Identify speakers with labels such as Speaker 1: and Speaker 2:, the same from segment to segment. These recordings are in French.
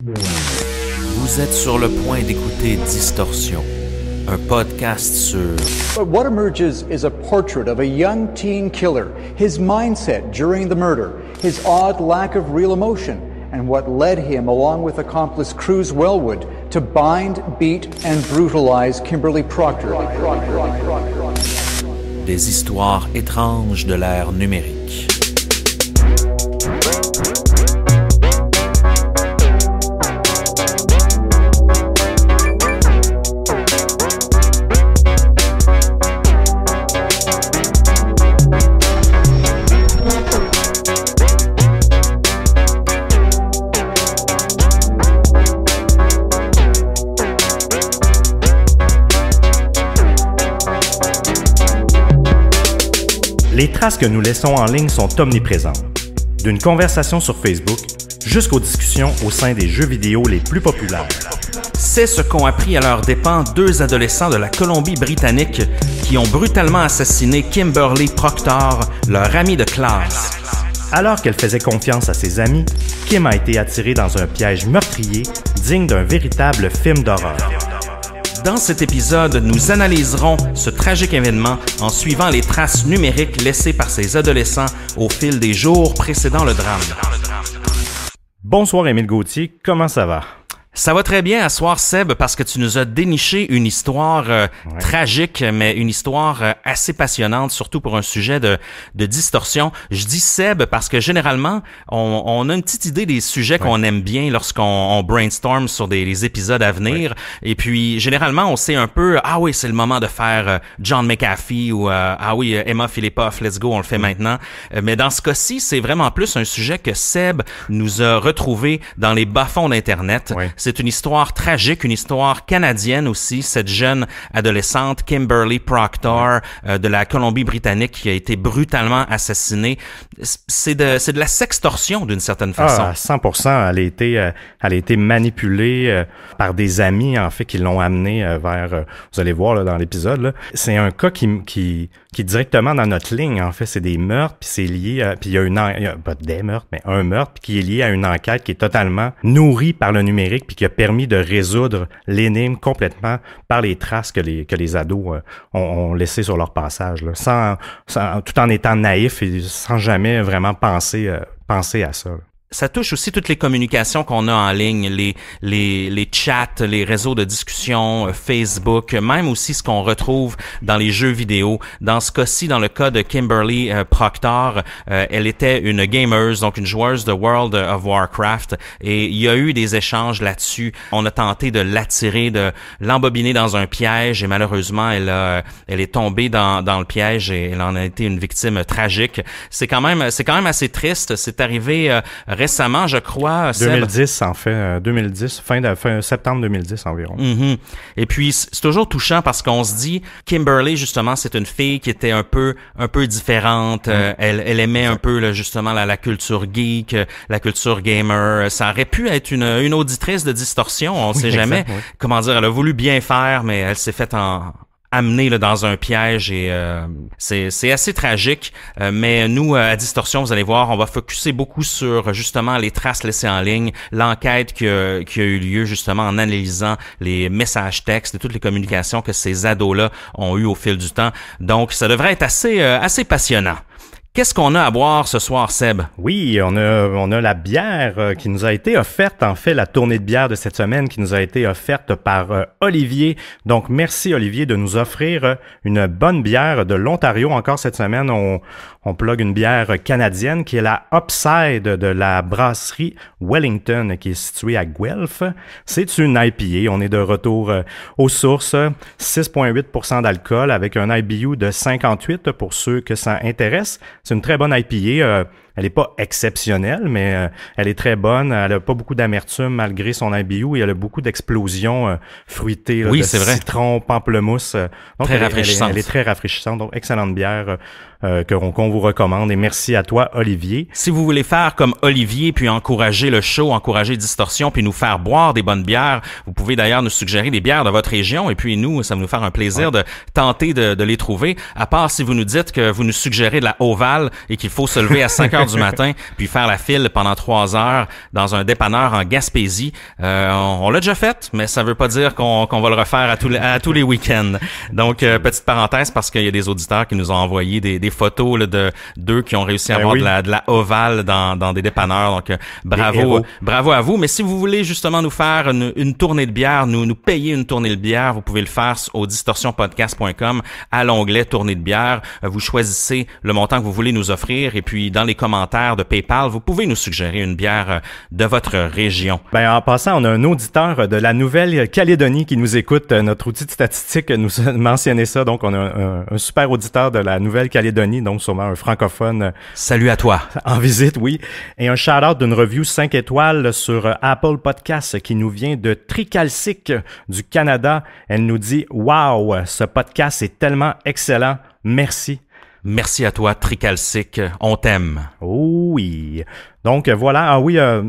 Speaker 1: Vous êtes sur le point d'écouter Distorsion, un podcast sur...
Speaker 2: But what emerges is a portrait of a young teen killer, his mindset during the murder, his odd lack of real emotion, and what led him, along with accomplice Cruz Wellwood, to bind, beat, and brutalize Kimberly Proctor.
Speaker 1: Des histoires étranges de l'ère numérique.
Speaker 3: Les traces que nous laissons en ligne sont omniprésentes. D'une conversation sur Facebook jusqu'aux discussions au sein des jeux vidéo les plus populaires.
Speaker 1: C'est ce qu'ont appris à leurs dépens deux adolescents de la Colombie-Britannique qui ont brutalement assassiné Kimberly Proctor, leur amie de classe.
Speaker 3: Alors qu'elle faisait confiance à ses amis, Kim a été attirée dans un piège meurtrier digne d'un véritable film d'horreur.
Speaker 1: Dans cet épisode, nous analyserons ce tragique événement en suivant les traces numériques laissées par ces adolescents au fil des jours précédant le drame.
Speaker 3: Bonsoir Émile Gauthier, comment ça va?
Speaker 1: Ça va très bien à soir, Seb, parce que tu nous as déniché une histoire tragique, mais une histoire assez passionnante, surtout pour un sujet de distorsion. Je dis Seb parce que généralement, on a une petite idée des sujets qu'on aime bien lorsqu'on brainstorm sur des épisodes à venir. Ouais. Et puis, généralement, on sait un peu, ah oui, c'est le moment de faire John McAfee ou ah oui, Emma Filipov, let's go, on le fait maintenant. Mais dans ce cas-ci, c'est vraiment plus un sujet que Seb nous a retrouvé dans les bas-fonds d'Internet. Ouais. C'est une histoire tragique, une histoire canadienne aussi, cette jeune adolescente Kimberly Proctor de la Colombie-Britannique qui a été brutalement assassinée. C'est de la sextorsion d'une certaine façon.
Speaker 3: Ah, 100%. Elle a été manipulée par des amis en fait qui l'ont amenée vers. Vous allez voir là, dans l'épisode. Là. C'est un cas qui est directement dans notre ligne. En fait, c'est des meurtres puis c'est lié. Puis il y a pas des meurtres, mais un meurtre puis qui est lié à une enquête qui est totalement nourrie par le numérique puis qui a permis de résoudre l'énigme complètement par les traces que les ados ont laissées sur leur passage, là, sans tout en étant naïfs et sans jamais vraiment penser à ça. Là.
Speaker 1: Ça touche aussi toutes les communications qu'on a en ligne, les chats, les réseaux de discussion, Facebook, même aussi ce qu'on retrouve dans les jeux vidéo. Dans ce cas-ci, dans le cas de Kimberly Proctor, elle était une gameuse, donc une joueuse de World of Warcraft, et il y a eu des échanges là-dessus. On a tenté de l'attirer, de l'embobiner dans un piège, et malheureusement, elle est tombée dans le piège et elle en a été une victime tragique. C'est quand même assez triste. C'est arrivé récemment, je crois.
Speaker 3: 2010, en fait. 2010, fin septembre 2010 environ.
Speaker 1: Mm-hmm. Et puis, c'est toujours touchant parce qu'on se dit, Kimberly, justement, c'est une fille qui était un peu différente. Elle aimait un peu, là, justement, la culture geek, la culture gamer. Ça aurait pu être une auditrice de distorsion. On sait jamais. Exact, oui. Comment dire, elle a voulu bien faire, mais elle s'est faite amené là, dans un piège et c'est assez tragique. Mais nous, à Distorsion, vous allez voir, on va focusser beaucoup sur justement les traces laissées en ligne, l'enquête qui a eu lieu justement en analysant les messages textes et toutes les communications que ces ados-là ont eues au fil du temps. Donc, ça devrait être assez passionnant. Qu'est-ce qu'on a à boire ce soir, Seb?
Speaker 3: Oui, on a la bière qui nous a été offerte, en fait, la tournée de bière de cette semaine qui nous a été offerte par Olivier. Donc, merci Olivier de nous offrir une bonne bière de l'Ontario. Encore cette semaine, on plug une bière canadienne qui est la Upside de la brasserie Wellington qui est située à Guelph. C'est une IPA. On est de retour aux sources. 6,8% d'alcool avec un IBU de 58 pour ceux que ça intéresse. C'est une très bonne IPA. Elle est pas exceptionnelle, mais elle est très bonne. Elle a pas beaucoup d'amertume malgré son IBU et elle a beaucoup d'explosions fruitées, là, de citron, pamplemousse. Donc
Speaker 1: très rafraîchissante.
Speaker 3: Elle est très rafraîchissante. Donc, excellente bière qu'on vous recommande. Et merci à toi, Olivier.
Speaker 1: Si vous voulez faire comme Olivier, puis encourager le show, encourager Distorsion, puis nous faire boire des bonnes bières, vous pouvez d'ailleurs nous suggérer des bières de votre région. Et puis nous, ça va nous faire un plaisir de tenter de les trouver. À part si vous nous dites que vous nous suggérez de la Oval et qu'il faut se lever à 5 heures heures du matin, puis faire la file pendant 3 heures dans un dépanneur en Gaspésie. On l'a déjà fait, mais ça veut pas dire qu'on va le refaire à tous les week-ends. Donc, petite parenthèse, parce qu'il y a des auditeurs qui nous ont envoyé des photos là, d'eux qui ont réussi à avoir de la ovale dans des dépanneurs. Donc, bravo à vous. Mais si vous voulez justement nous faire une tournée de bière, nous payer une tournée de bière, vous pouvez le faire au distorsionpodcast.com à l'onglet tournée de bière. Vous choisissez le montant que vous voulez nous offrir et puis dans les commentaires de PayPal, vous pouvez nous suggérer une bière de votre région.
Speaker 3: Ben, en passant, on a un auditeur de la Nouvelle-Calédonie qui nous écoute. Notre outil de statistique nous a mentionné ça. Donc, on a un super auditeur de la Nouvelle-Calédonie, donc sûrement un francophone.
Speaker 1: Salut à toi.
Speaker 3: En visite, oui. Et un shout-out d'une review 5 étoiles sur Apple Podcasts qui nous vient de Tricalcic du Canada. Elle nous dit « Wow, ce podcast est tellement excellent. Merci. »
Speaker 1: Merci à toi, Tricalcic. On t'aime.
Speaker 3: Oh oui. Donc voilà,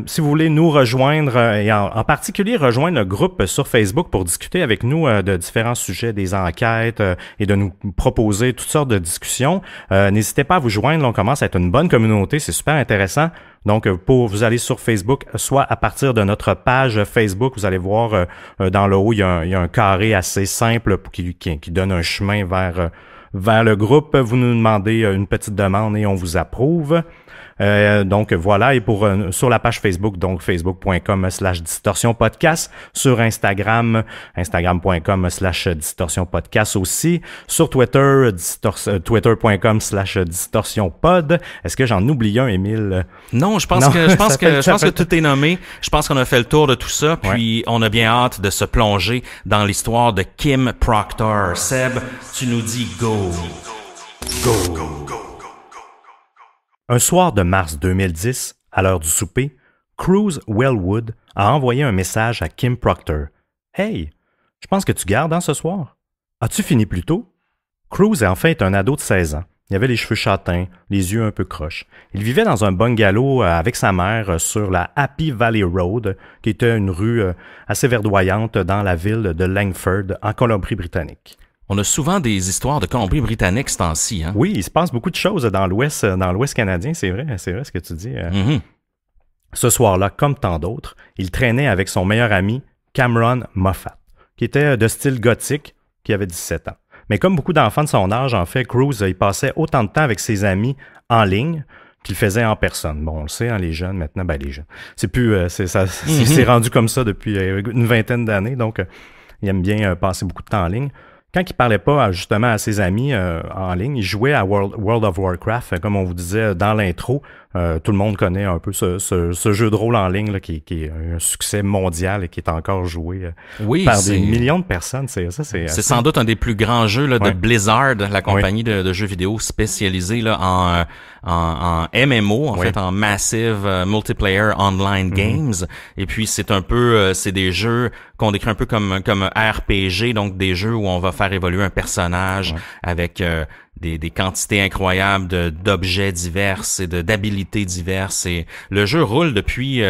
Speaker 3: si vous voulez nous rejoindre et en particulier rejoindre le groupe sur Facebook pour discuter avec nous de différents sujets, des enquêtes et de nous proposer toutes sortes de discussions, n'hésitez pas à vous joindre. On commence à être une bonne communauté, c'est super intéressant. Donc vous allez sur Facebook, soit à partir de notre page Facebook, vous allez voir dans le haut, il y a un carré assez simple qui donne un chemin vers le groupe. Vous nous demandez une petite demande et on vous approuve. Donc voilà, et sur la page Facebook, donc facebook.com/distorsionpodcast, sur instagram.com/distorsionpodcast aussi, sur Twitter, twitter.com/distorsionpod. Est-ce que j'en oublie un, Émile?
Speaker 1: Non, je pense que tout est nommé. Je pense qu'on a fait le tour de tout ça, puis on a bien hâte de se plonger dans l'histoire de Kim Proctor. Seb, tu nous dis go.
Speaker 3: Un soir de mars 2010, à l'heure du souper, Cruz Wellwood a envoyé un message à Kim Proctor. « Hey, je pense que tu gardes ce soir. As-tu fini plus tôt? » Cruz est en fait un ado de 16 ans. Il avait les cheveux châtains, les yeux un peu croches. Il vivait dans un bungalow avec sa mère sur la Happy Valley Road, qui était une rue assez verdoyante dans la ville de Langford, en Colombie-Britannique.
Speaker 1: On a souvent des histoires de Colombie-Britannique ce temps-ci, hein?
Speaker 3: Oui, il se passe beaucoup de choses dans l'Ouest canadien, c'est vrai ce que tu dis.
Speaker 1: Mm-hmm.
Speaker 3: Ce soir-là, comme tant d'autres, il traînait avec son meilleur ami, Cameron Moffat, qui était de style gothique, qui avait 17 ans. Mais comme beaucoup d'enfants de son âge, en fait, Cruz, il passait autant de temps avec ses amis en ligne qu'il faisait en personne. Bon, on le sait, hein, les jeunes, maintenant, les jeunes. C'est plus, c'est rendu comme ça depuis une vingtaine d'années, donc il aime bien passer beaucoup de temps en ligne. Quand il parlait pas justement à ses amis en ligne, il jouait à World of Warcraft, comme on vous disait dans l'intro. Tout le monde connaît un peu ce jeu de rôle en ligne là, qui est un succès mondial et qui est encore joué par des millions de personnes. C'est
Speaker 1: sans doute un des plus grands jeux là, de Blizzard, la compagnie de jeux vidéo spécialisée là, en MMO, en fait, en Massive Multiplayer Online Games. Et puis c'est un peu, c'est des jeux qu'on décrit un peu comme RPG, donc des jeux où on va faire évoluer un personnage avec des quantités incroyables d'objets divers et d'habilités diverses. Et le jeu roule depuis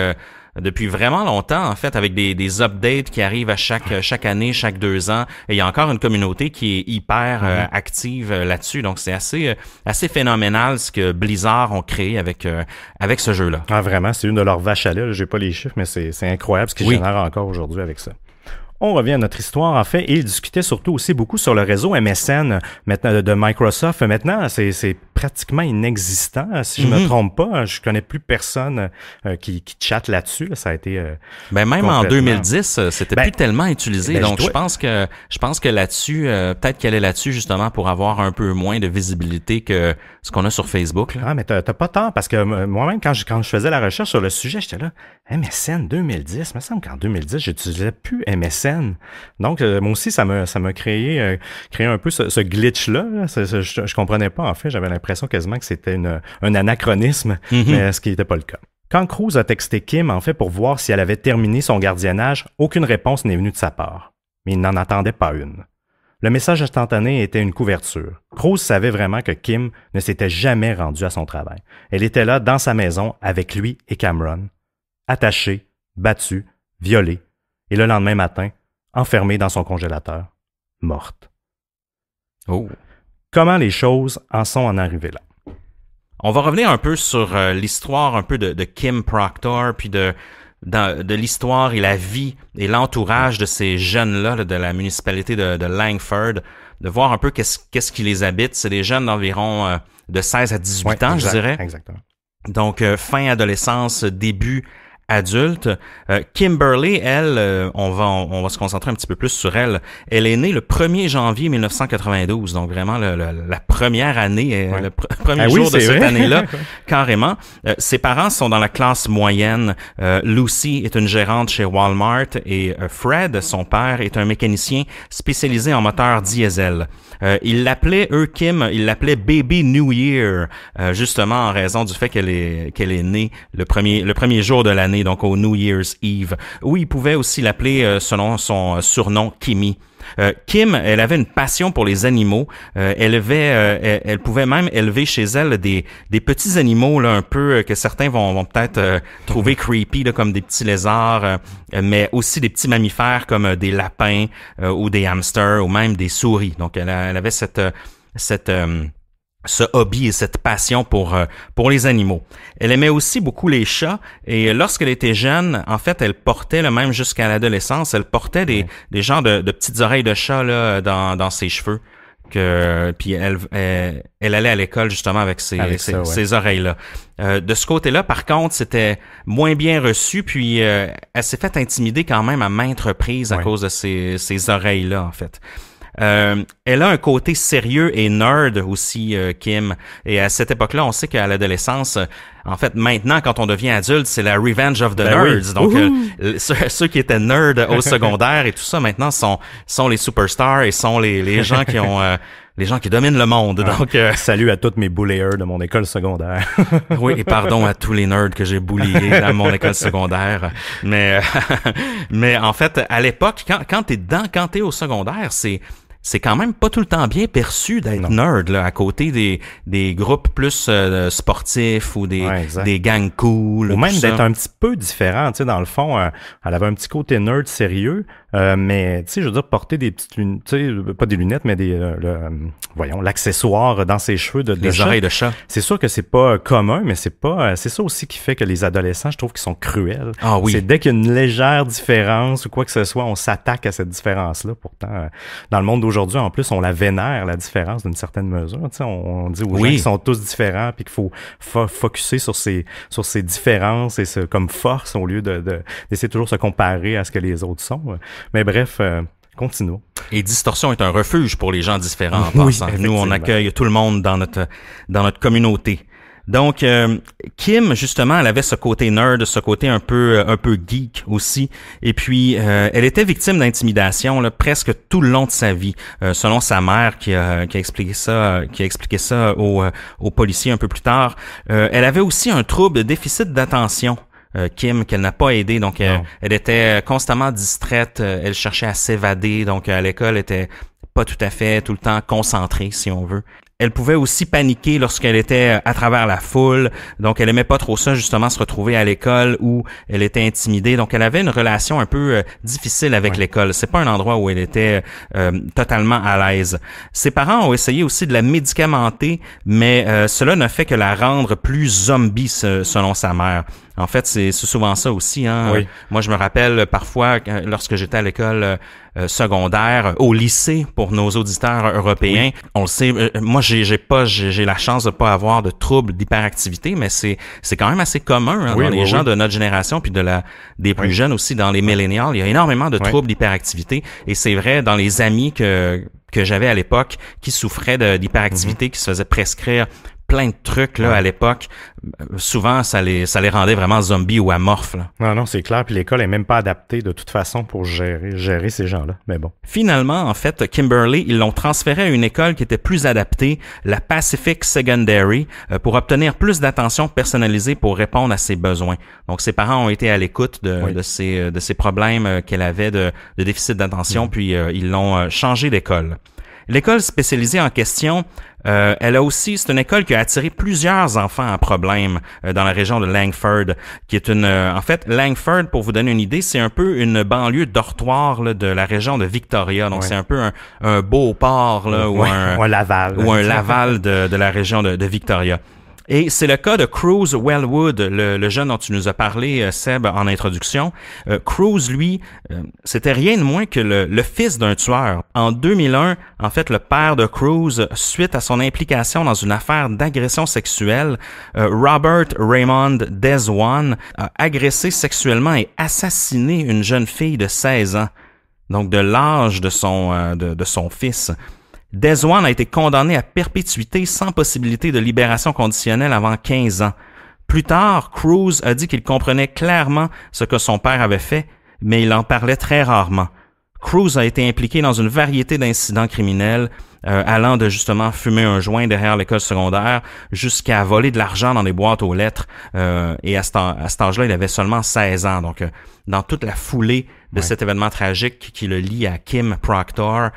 Speaker 1: vraiment longtemps, en fait, avec des updates qui arrivent à chaque année, chaque 2 ans. Et il y a encore une communauté qui est hyper active là-dessus. Donc, c'est assez phénoménal ce que Blizzard ont créé avec ce jeu-là.
Speaker 3: Ah, vraiment, c'est une de leurs vaches à lait. J'ai pas les chiffres, mais c'est incroyable ce qu'ils génèrent encore aujourd'hui avec ça. On revient à notre histoire, en fait, et il discutait surtout aussi beaucoup sur le réseau MSN maintenant, de Microsoft. Maintenant, c'est pratiquement inexistant, si je me trompe pas. Je connais plus personne qui chatte là-dessus. Là. Ça a été
Speaker 1: même en 2010, c'était plus tellement utilisé. Donc, je pense que là-dessus, peut-être qu'elle est là-dessus justement pour avoir un peu moins de visibilité que ce qu'on a sur Facebook. Là.
Speaker 3: Ah, mais t'as pas tort, parce que moi-même, quand je faisais la recherche sur le sujet, j'étais là, MSN 2010, il me semble qu'en 2010, j'utilisais plus MSN. Donc, moi aussi, ça m'a créé un peu ce glitch-là. Je comprenais pas, en fait. J'avais l'impression quasiment que c'était un anachronisme, mais ce qui n'était pas le cas. Quand Cruz a texté Kim, en fait, pour voir si elle avait terminé son gardiennage, aucune réponse n'est venue de sa part. Mais il n'en attendait pas une. Le message instantané était une couverture. Cruz savait vraiment que Kim ne s'était jamais rendue à son travail. Elle était là, dans sa maison, avec lui et Cameron, attachée, battue, violée, et le lendemain matin, enfermée dans son congélateur, morte.
Speaker 1: Oh.
Speaker 3: Comment les choses en sont arrivées là?
Speaker 1: On va revenir un peu sur l'histoire un peu de Kim Proctor, puis de l'histoire et la vie et l'entourage de ces jeunes-là là, de la municipalité de Langford, de voir un peu qu'est-ce qui les habite. C'est des jeunes d'environ de 16 à 18 ans, je dirais.
Speaker 3: Exactement.
Speaker 1: Donc, fin adolescence, début adulte. Kimberly, elle, on va se concentrer un petit peu plus sur elle. Elle est née le 1er janvier 1992, donc vraiment la première année, le premier jour de cette année-là, carrément. Ses parents sont dans la classe moyenne. Lucy est une gérante chez Walmart et Fred, son père, est un mécanicien spécialisé en moteurs diesel. Ils l'appelaient, Kim, ils l'appelaient Baby New Year, justement en raison du fait qu'elle est née le premier jour de l'année, donc au New Year's Eve, où ils pouvaient aussi l'appeler selon son surnom Kimmy. Kim, elle avait une passion pour les animaux. Elle pouvait même élever chez elle des petits animaux là un peu que certains vont peut-être trouver creepy là, comme des petits lézards, mais aussi des petits mammifères comme des lapins ou des hamsters ou même des souris. Donc elle avait ce hobby et cette passion pour les animaux. Elle aimait aussi beaucoup les chats et lorsqu'elle était jeune, en fait, elle portait, là, même jusqu'à l'adolescence, elle portait des genres de petites oreilles de chat là dans ses cheveux. Puis elle allait à l'école justement avec ces oreilles-là. De ce côté-là, par contre, c'était moins bien reçu, puis elle s'est fait intimider quand même à maintes reprises à cause de ces oreilles-là, en fait. Elle a un côté sérieux et nerd aussi, Kim. Et à cette époque-là, on sait qu'à l'adolescence, en fait, maintenant, quand on devient adulte, c'est la Revenge of the Nerds. Donc, ceux qui étaient nerds au secondaire et tout ça, maintenant, sont les superstars et sont les gens qui ont... les gens qui dominent le monde. Donc,
Speaker 3: salut à tous mes bulliers de mon école secondaire.
Speaker 1: Oui, et pardon à tous les nerds que j'ai bulliés à mon école secondaire. Mais en fait, à l'époque, quand t'es au secondaire, c'est quand même pas tout le temps bien perçu d'être nerd là, à côté des groupes plus sportifs ou des gangs cool.
Speaker 3: Ou même d'être un petit peu différent. Tu sais, dans le fond, elle avait un petit côté nerd sérieux, mais tu sais, je veux dire, porter des petites lunettes, tu sais, pas des lunettes, mais l'accessoire dans ses cheveux de
Speaker 1: chat. Oreilles de chat.
Speaker 3: C'est sûr que c'est pas commun, mais c'est ça aussi qui fait que les adolescents, je trouve qu'ils sont cruels.
Speaker 1: Ah oui.
Speaker 3: C'est dès qu'il y a une légère différence ou quoi que ce soit, on s'attaque à cette différence-là. Pourtant, dans le monde d'aujourd'hui, en plus, on la vénère, la différence, d'une certaine mesure. Tu sais, on dit aux gens qu'ils sont tous différents puis qu'il faut focusser sur ces différences et comme force au lieu d'essayer toujours de se comparer à ce que les autres sont. Mais bref, continuons.
Speaker 1: Et Distorsion est un refuge pour les gens différents en passant. Nous, on accueille tout le monde dans notre communauté. Donc, Kim, justement, elle avait ce côté nerd, ce côté un peu geek aussi. Et puis, elle était victime d'intimidation là, presque tout le long de sa vie, selon sa mère qui a expliqué ça aux policiers un peu plus tard. Elle avait aussi un trouble de déficit d'attention. Kim, qu'elle n'a pas aidé, donc elle était constamment distraite, elle cherchait à s'évader, donc à l'école, elle était pas tout à fait tout le temps concentrée, si on veut. Elle pouvait aussi paniquer lorsqu'elle était à travers la foule, donc elle aimait pas trop ça, justement, se retrouver à l'école où elle était intimidée, donc elle avait une relation un peu difficile avec l'école. C'est pas un endroit où elle était totalement à l'aise. Ses parents ont essayé aussi de la médicamenter, mais cela ne fait que la rendre plus zombie, selon sa mère. En fait, c'est souvent ça aussi. Hein.
Speaker 3: Oui.
Speaker 1: Moi, je me rappelle parfois, lorsque j'étais à l'école secondaire, au lycée, pour nos auditeurs européens, on le sait, moi, j'ai la chance de pas avoir de troubles d'hyperactivité, mais c'est quand même assez commun dans les gens de notre génération, puis des plus jeunes aussi, dans les millennials. Il y a énormément de troubles d'hyperactivité, et c'est vrai, dans les amis que j'avais à l'époque qui souffraient d'hyperactivité, qui se faisaient prescrire plein de trucs là à l'époque, souvent ça les rendait vraiment zombies ou amorphes là.
Speaker 3: Non, c'est clair, puis l'école est même pas adaptée de toute façon pour gérer ces gens-là, mais bon.
Speaker 1: Finalement, en fait, Kimberly, ils l'ont transférée à une école qui était plus adaptée, la Pacific Secondary, pour obtenir plus d'attention personnalisée pour répondre à ses besoins. Donc ses parents ont été à l'écoute de ces problèmes qu'elle avait de déficit d'attention, puis ils l'ont changé d'école. L'école spécialisée en question, c'est une école qui a attiré plusieurs enfants à problème dans la région de Langford, qui est en fait, Langford, pour vous donner une idée, c'est un peu une banlieue dortoir là, de la région de Victoria. Donc, c'est un peu un Beauport là, ou un
Speaker 3: Laval.
Speaker 1: Ou un Laval de la région de Victoria. Et c'est le cas de Cruz Wellwood, le jeune dont tu nous as parlé, Seb, en introduction. Cruz, lui, c'était rien de moins que le fils d'un tueur. En 2001, en fait, le père de Cruz, suite à son implication dans une affaire d'agression sexuelle, Robert Raymond Deswan a agressé sexuellement et assassiné une jeune fille de 16 ans, donc de l'âge de son fils. Deswan a été condamné à perpétuité sans possibilité de libération conditionnelle avant 15 ans. Plus tard, Cruz a dit qu'il comprenait clairement ce que son père avait fait, mais il en parlait très rarement. Cruz a été impliqué dans une variété d'incidents criminels, allant de justement fumer un joint derrière l'école secondaire jusqu'à voler de l'argent dans des boîtes aux lettres. Et à cet âge-là, il avait seulement 16 ans. Donc, dans toute la foulée de cet événement tragique qui le lie à Kim Proctor,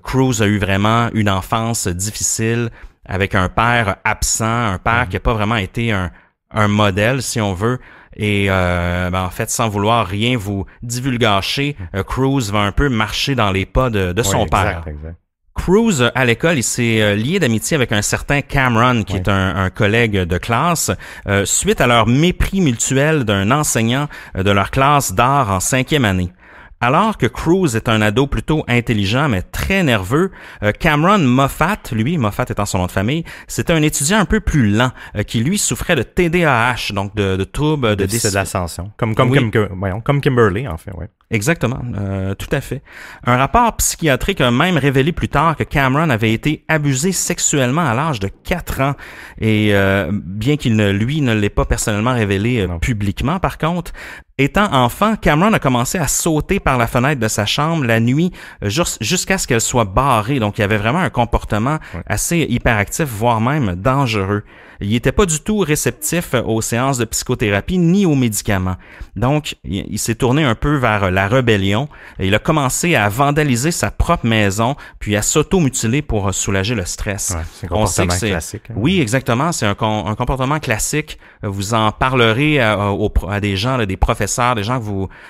Speaker 1: Cruz a eu vraiment une enfance difficile avec un père absent, un père qui n'a pas vraiment été un modèle, si on veut. Et en fait, sans vouloir rien vous divulgacher, Cruz va un peu marcher dans les pas de son père. Exact. Cruz, à l'école, il s'est lié d'amitié avec un certain Cameron, qui est un collègue de classe, suite à leur mépris mutuel d'un enseignant de leur classe d'art en 5e année. Alors que Cruz est un ado plutôt intelligent mais très nerveux, Cameron Moffat, lui, Moffat étant son nom de famille, c'était un étudiant un peu plus lent qui lui souffrait de TDAH, donc de troubles de
Speaker 3: déficit d'attention, comme Kimberly en fait, oui.
Speaker 1: Exactement, tout à fait. Un rapport psychiatrique a même révélé plus tard que Cameron avait été abusé sexuellement à l'âge de 4 ans. Et bien qu'il ne l'ait pas personnellement révélé publiquement, par contre, étant enfant, Cameron a commencé à sauter par la fenêtre de sa chambre la nuit jusqu'à ce qu'elle soit barrée. Donc, il y avait vraiment un comportement assez hyperactif, voire même dangereux. Il n'était pas du tout réceptif aux séances de psychothérapie ni aux médicaments. Donc, il s'est tourné un peu vers la rébellion. Et il a commencé à vandaliser sa propre maison, puis à s'auto-mutiler pour soulager le stress.
Speaker 3: Ouais, c'est un comportement classique. Hein.
Speaker 1: Oui, exactement. C'est un comportement classique. Vous en parlerez à des gens, des professeurs, des gens que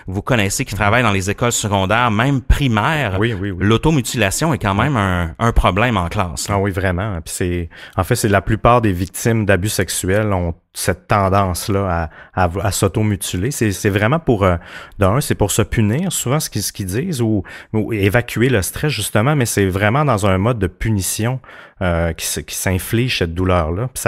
Speaker 1: vous connaissez qui travaillent dans les écoles secondaires, même primaires.
Speaker 3: Oui.
Speaker 1: L'automutilation est quand même un problème en classe.
Speaker 3: Ah oui, vraiment. Puis c'est la plupart des victimes d'abus sexuels ont cette tendance-là à s'automutiler. C'est vraiment c'est pour se punir, souvent ce qu'ils disent, ou évacuer le stress, justement, mais c'est vraiment dans un mode de punition qui s'inflige cette douleur-là. Puis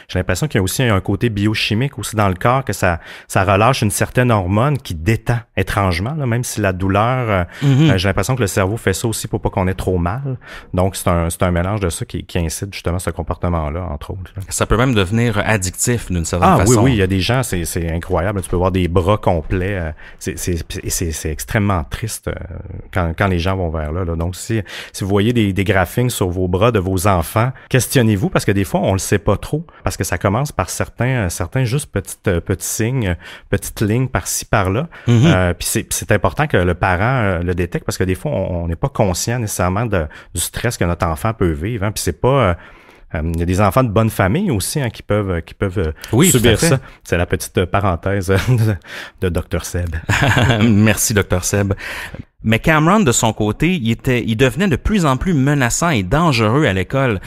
Speaker 3: j'ai l'impression qu'il y a aussi un côté biochimique aussi dans le corps, que ça relâche une certaine hormone qui détend étrangement, là, même si la douleur, j'ai l'impression que le cerveau fait ça aussi pour pas qu'on ait trop mal. Donc, c'est un mélange de ça qui incite justement ce comportement-là, entre autres. Là.
Speaker 1: Ça peut même devenir addictif d'une certaine façon.
Speaker 3: Oui, il y a des gens, c'est incroyable. Tu peux voir des bras complets. C'est extrêmement triste quand les gens vont vers là. Donc, si vous voyez des graphiques sur vos bras de vos enfants, questionnez-vous, parce que des fois, on le sait pas trop, parce que ça commence par certains juste petits signes, petites lignes par-ci, par-là. Puis c'est important que le parent le détecte, parce que des fois, on n'est pas conscient nécessairement du stress que notre enfant peut vivre. Hein. Puis c'est pas... il y a des enfants de bonne famille aussi qui peuvent subir ça. C'est la petite parenthèse de Dr. Seb.
Speaker 1: Merci, Dr. Seb. Mais Cameron, de son côté, il devenait de plus en plus menaçant et dangereux à l'école.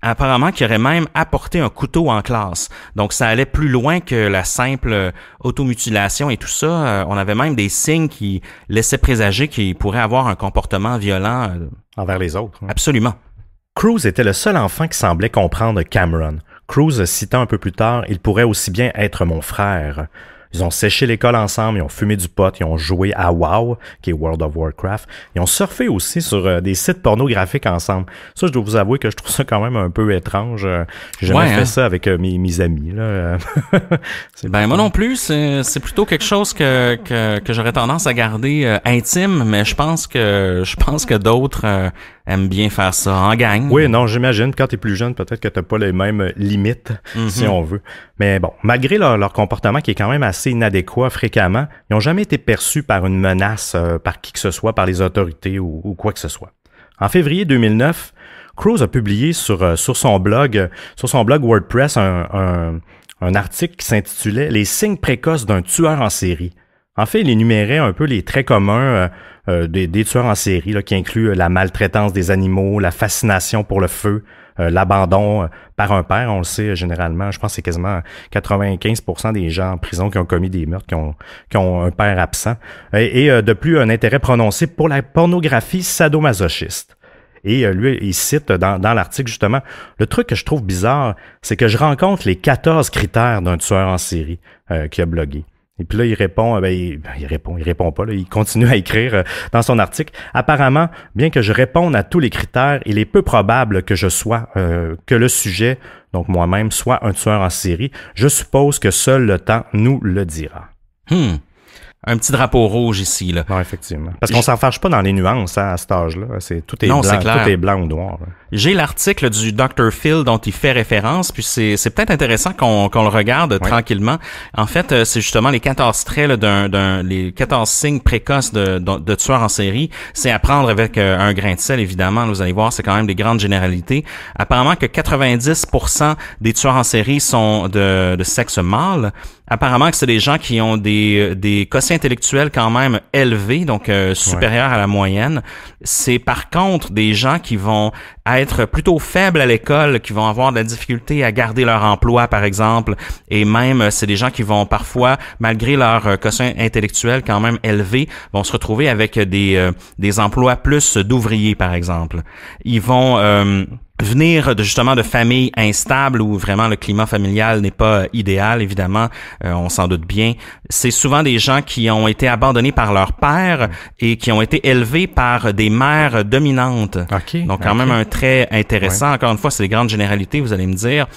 Speaker 1: Apparemment qu'il aurait même apporté un couteau en classe. Donc, ça allait plus loin que la simple automutilation et tout ça. On avait même des signes qui laissaient présager qu'il pourrait avoir un comportement violent.
Speaker 3: Envers les autres. Hein.
Speaker 1: Absolument.
Speaker 3: Cruz était le seul enfant qui semblait comprendre Cameron. Cruz citant un peu plus tard, « Il pourrait aussi bien être mon frère ». Ils ont séché l'école ensemble, ils ont fumé du pot, ils ont joué à WoW, qui est World of Warcraft. Ils ont surfé aussi sur des sites pornographiques ensemble. Ça, je dois vous avouer que je trouve ça quand même un peu étrange. J'ai jamais fait ça avec mes amis. Là.
Speaker 1: Moi non plus, c'est plutôt quelque chose que j'aurais tendance à garder intime, mais je pense que d'autres aiment bien faire ça en gang.
Speaker 3: Oui, non, j'imagine. Quand t'es plus jeune, peut-être que t'as pas les mêmes limites, si on veut. Mais bon, malgré leur comportement qui est quand même assez inadéquat fréquemment, ils n'ont jamais été perçus par une menace par qui que ce soit, par les autorités ou quoi que ce soit. En février 2009, Cruz a publié sur son blog WordPress un article qui s'intitulait « Les signes précoces d'un tueur en série ». En fait, il énumérait un peu les traits communs des tueurs en série, là, qui incluent la maltraitance des animaux, la fascination pour le feu, l'abandon par un père. On le sait généralement, je pense que c'est quasiment 95% des gens en prison qui ont commis des meurtres qui ont un père absent. Et de plus, un intérêt prononcé pour la pornographie sadomasochiste. Et lui, il cite dans l'article, justement, le truc que je trouve bizarre, c'est que je rencontre les 14 critères d'un tueur en série qui a blogué. Et puis là, il répond pas, là, il continue à écrire dans son article. Apparemment, bien que je réponde à tous les critères, il est peu probable que que le sujet, donc moi-même, soit un tueur en série. Je suppose que seul le temps nous le dira.
Speaker 1: Un petit drapeau rouge ici, là.
Speaker 3: Non, effectivement. Parce qu'on s'en fâche pas dans les nuances, à cet âge-là. Tout est blanc ou noir. Là.
Speaker 1: J'ai l'article du Dr. Phil dont il fait référence, puis c'est peut-être intéressant qu'on le regarde tranquillement. En fait, c'est justement les 14 traits là, les 14 signes précoces de tueurs en série. C'est à prendre avec un grain de sel, évidemment. Vous allez voir, c'est quand même des grandes généralités. Apparemment que 90% des tueurs en série sont de sexe mâle. Apparemment que c'est des gens qui ont des quotients intellectuels quand même élevés, donc supérieurs à la moyenne. C'est par contre des gens qui vont être plutôt faibles à l'école, qui vont avoir de la difficulté à garder leur emploi, par exemple, et même c'est des gens qui vont parfois, malgré leur quotient intellectuel quand même élevé, vont se retrouver avec des emplois plus d'ouvriers, par exemple. Ils vont venir justement de familles instables où vraiment le climat familial n'est pas idéal, évidemment, on s'en doute bien. C'est souvent des gens qui ont été abandonnés par leur père et qui ont été élevés par des mères dominantes. Donc quand même un trait intéressant. Encore une fois, c'est des grandes généralités, vous allez me dire.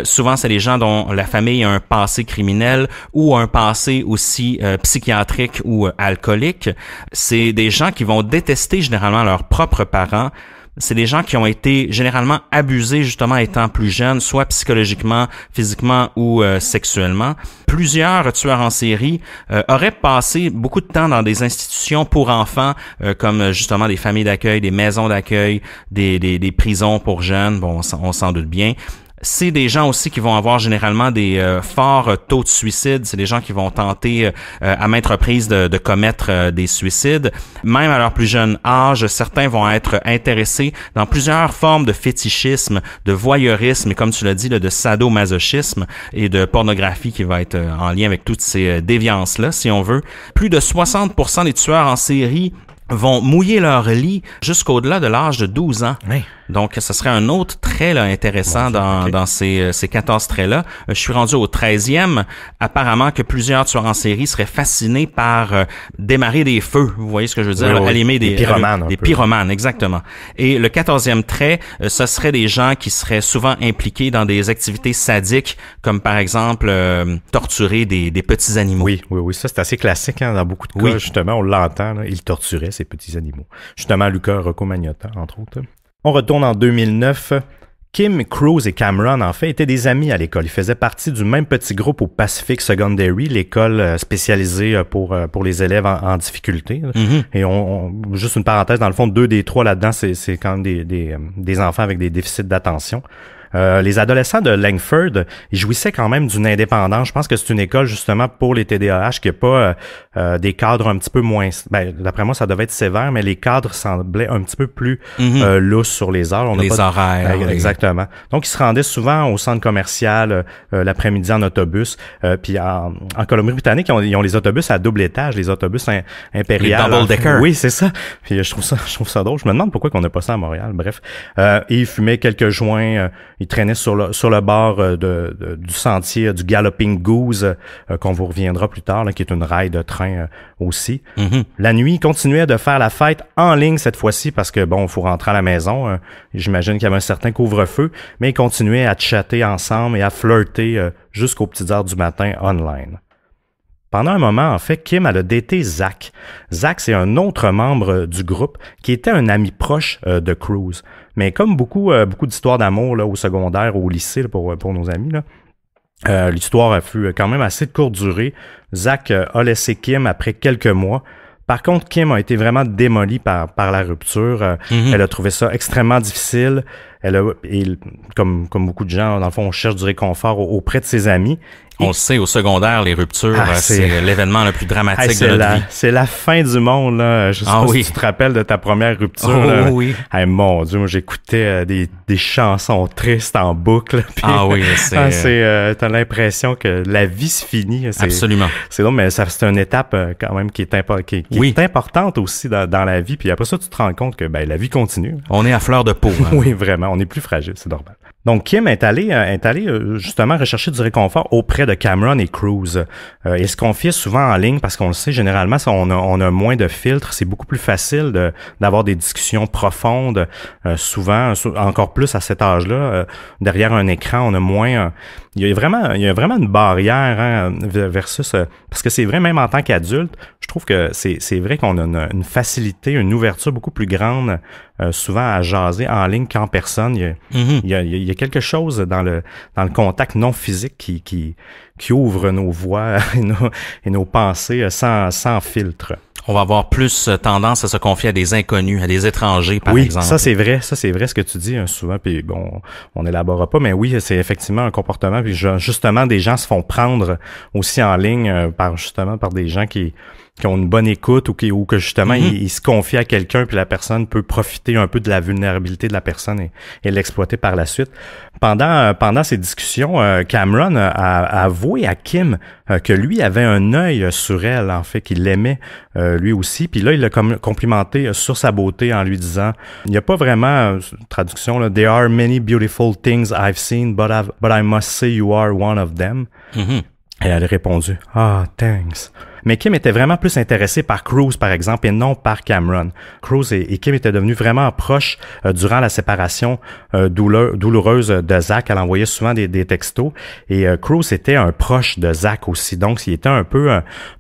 Speaker 1: Souvent, c'est des gens dont la famille a un passé criminel ou un passé aussi psychiatrique ou alcoolique. C'est des gens qui vont détester généralement leurs propres parents. C'est des gens qui ont été généralement abusés justement étant plus jeunes, soit psychologiquement, physiquement ou sexuellement. Plusieurs tueurs en série auraient passé beaucoup de temps dans des institutions pour enfants, comme justement des familles d'accueil, des maisons d'accueil, des prisons pour jeunes. Bon, on s'en doute bien. C'est des gens aussi qui vont avoir généralement des forts taux de suicide. C'est des gens qui vont tenter à maintes reprises de commettre des suicides. Même à leur plus jeune âge, certains vont être intéressés dans plusieurs formes de fétichisme, de voyeurisme et comme tu l'as dit, là, de sadomasochisme et de pornographie qui va être en lien avec toutes ces déviances-là, si on veut. Plus de 60% des tueurs en série vont mouiller leur lit jusqu'au-delà de l'âge de 12 ans. Oui. Donc, ce serait un autre trait là, intéressant dans ces 14 traits-là. Je suis rendu au 13e. Apparemment que plusieurs tueurs en série seraient fascinés par démarrer des feux. Vous voyez ce que je veux dire?
Speaker 3: Oui.
Speaker 1: Allumer
Speaker 3: des pyromanes.
Speaker 1: Des pyromanes, exactement. Et le 14e trait, ce serait des gens qui seraient souvent impliqués dans des activités sadiques, comme par exemple torturer des petits animaux.
Speaker 3: Oui. Ça, c'est assez classique dans beaucoup de cas. Justement, on l'entend. Là, il torturait ces petits animaux. Justement, Luca Rocco Magnotta, entre autres. On retourne en 2009. Kim, Cruise et Cameron, en fait, étaient des amis à l'école. Ils faisaient partie du même petit groupe au Pacific Secondary, l'école spécialisée pour les élèves en difficulté. Mm-hmm. Et juste une parenthèse, dans le fond, 2 des 3 là-dedans, c'est quand même des enfants avec des déficits d'attention. Les adolescents de Langford, ils jouissaient quand même d'une indépendance. Je pense que c'est une école justement pour les TDAH qui n'a pas des cadres un petit peu moins... d'après moi, ça devait être sévère, mais les cadres semblaient un petit peu plus lousses sur les heures.
Speaker 1: Horaires.
Speaker 3: Exactement. Donc, ils se rendaient souvent au centre commercial l'après-midi en autobus. Puis en Colombie-Britannique, ils ont les autobus à double étage, les autobus impériales.
Speaker 1: Les double-decker.
Speaker 3: Oui, c'est ça. Puis je trouve ça drôle. Je me demande pourquoi on n'a pas ça à Montréal. Bref. Et ils fumaient quelques joints. Ils traînaient sur le bord du sentier du Galloping Goose, qu'on vous reviendra plus tard, là, qui est une rail de train aussi. Mm-hmm. La nuit, ils continuaient de faire la fête en ligne cette fois-ci parce que, bon, il faut rentrer à la maison. J'imagine qu'il y avait un certain couvre-feu, mais ils continuaient à chatter ensemble et à flirter jusqu'aux petites heures du matin online. Pendant un moment, en fait, Kim elle a daté Zach. Zach, c'est un autre membre du groupe qui était un ami proche de Cruise. Mais comme beaucoup d'histoires d'amour là, au secondaire ou au lycée là, pour nos amis, là, l'histoire a fut quand même assez de courte durée. Zach a laissé Kim après quelques mois. Par contre, Kim a été vraiment démolie par la rupture. Mm-hmm. Elle a trouvé ça extrêmement difficile. comme beaucoup de gens, dans le fond, on cherche du réconfort auprès de ses amis.
Speaker 1: On le sait, au secondaire, les ruptures, c'est l'événement le plus dramatique de notre vie.
Speaker 3: C'est la fin du monde, là. Je sais pas si tu te rappelles de ta première rupture. Là.
Speaker 1: Oui.
Speaker 3: Mon Dieu, moi, j'écoutais des chansons tristes en boucle. Puis, t'as l'impression que la vie se finit.
Speaker 1: Absolument.
Speaker 3: C'est drôle, mais c'est une étape quand même qui est importante aussi dans la vie. Puis après ça, tu te rends compte que la vie continue.
Speaker 1: On est à fleur de peau. Hein.
Speaker 3: Oui, vraiment. On est plus fragile, c'est normal. Donc, Kim est allé justement rechercher du réconfort auprès de Cameron et Cruise. Il se confiait souvent en ligne parce qu'on le sait, généralement, on a moins de filtres. C'est beaucoup plus facile d'avoir des discussions profondes. Souvent, encore plus à cet âge-là, derrière un écran, on a moins... Il y a vraiment une barrière versus... parce que c'est vrai, même en tant qu'adulte, je trouve que c'est vrai qu'on a une facilité, une ouverture beaucoup plus grande souvent à jaser en ligne qu'en personne. Il y a quelque chose dans le contact non physique qui ouvre nos voix et nos pensées sans filtre.
Speaker 1: On va avoir plus tendance à se confier à des inconnus, à des étrangers, par exemple.
Speaker 3: Oui, ça c'est vrai ce que tu dis souvent, puis bon, on n'élaborera pas, mais oui, c'est effectivement un comportement, puis justement, des gens se font prendre aussi en ligne par des gens qui ont une bonne écoute ou que justement ils se confient à quelqu'un puis la personne peut profiter un peu de la vulnérabilité de la personne et l'exploiter par la suite. Pendant ces discussions, Cameron a avoué à Kim que lui avait un œil sur elle, en fait, qu'il l'aimait lui aussi. Puis là, il l'a complimenté sur sa beauté en lui disant, il n'y a pas vraiment traduction là, There are many beautiful things I've seen, but I must say you are one of them. Et elle a répondu, thanks. Mais Kim était vraiment plus intéressée par Cruise, par exemple, et non par Cameron. Cruise et Kim étaient devenus vraiment proches durant la séparation douloureuse de Zach. Elle envoyait souvent des textos. Et Cruise était un proche de Zach aussi. Donc, il était un peu,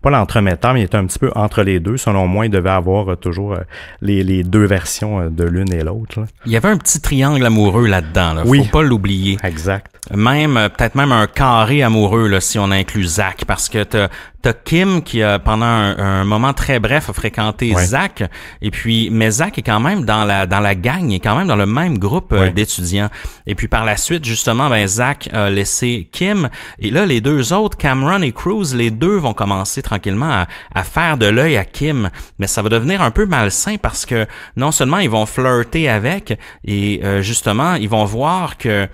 Speaker 3: pas l'entremetteur, mais il était un petit peu entre les deux. Selon moi, il devait avoir toujours les deux versions de l'une et l'autre. Là.
Speaker 1: Il y avait un petit triangle amoureux là-dedans. Là.
Speaker 3: Oui.
Speaker 1: Faut pas l'oublier.
Speaker 3: Exact.
Speaker 1: Peut-être même un carré amoureux là, si on inclut Zach, parce que t'as Kim qui pendant un moment très bref a fréquenté Zach, et puis mais Zach est quand même dans la gang, il est quand même dans le même groupe d'étudiants. Et puis par la suite justement, Zach a laissé Kim, et là les deux autres, Cameron et Cruise, les deux vont commencer tranquillement à faire de l'œil à Kim, mais ça va devenir un peu malsain parce que non seulement ils vont flirter avec, et justement ils vont voir que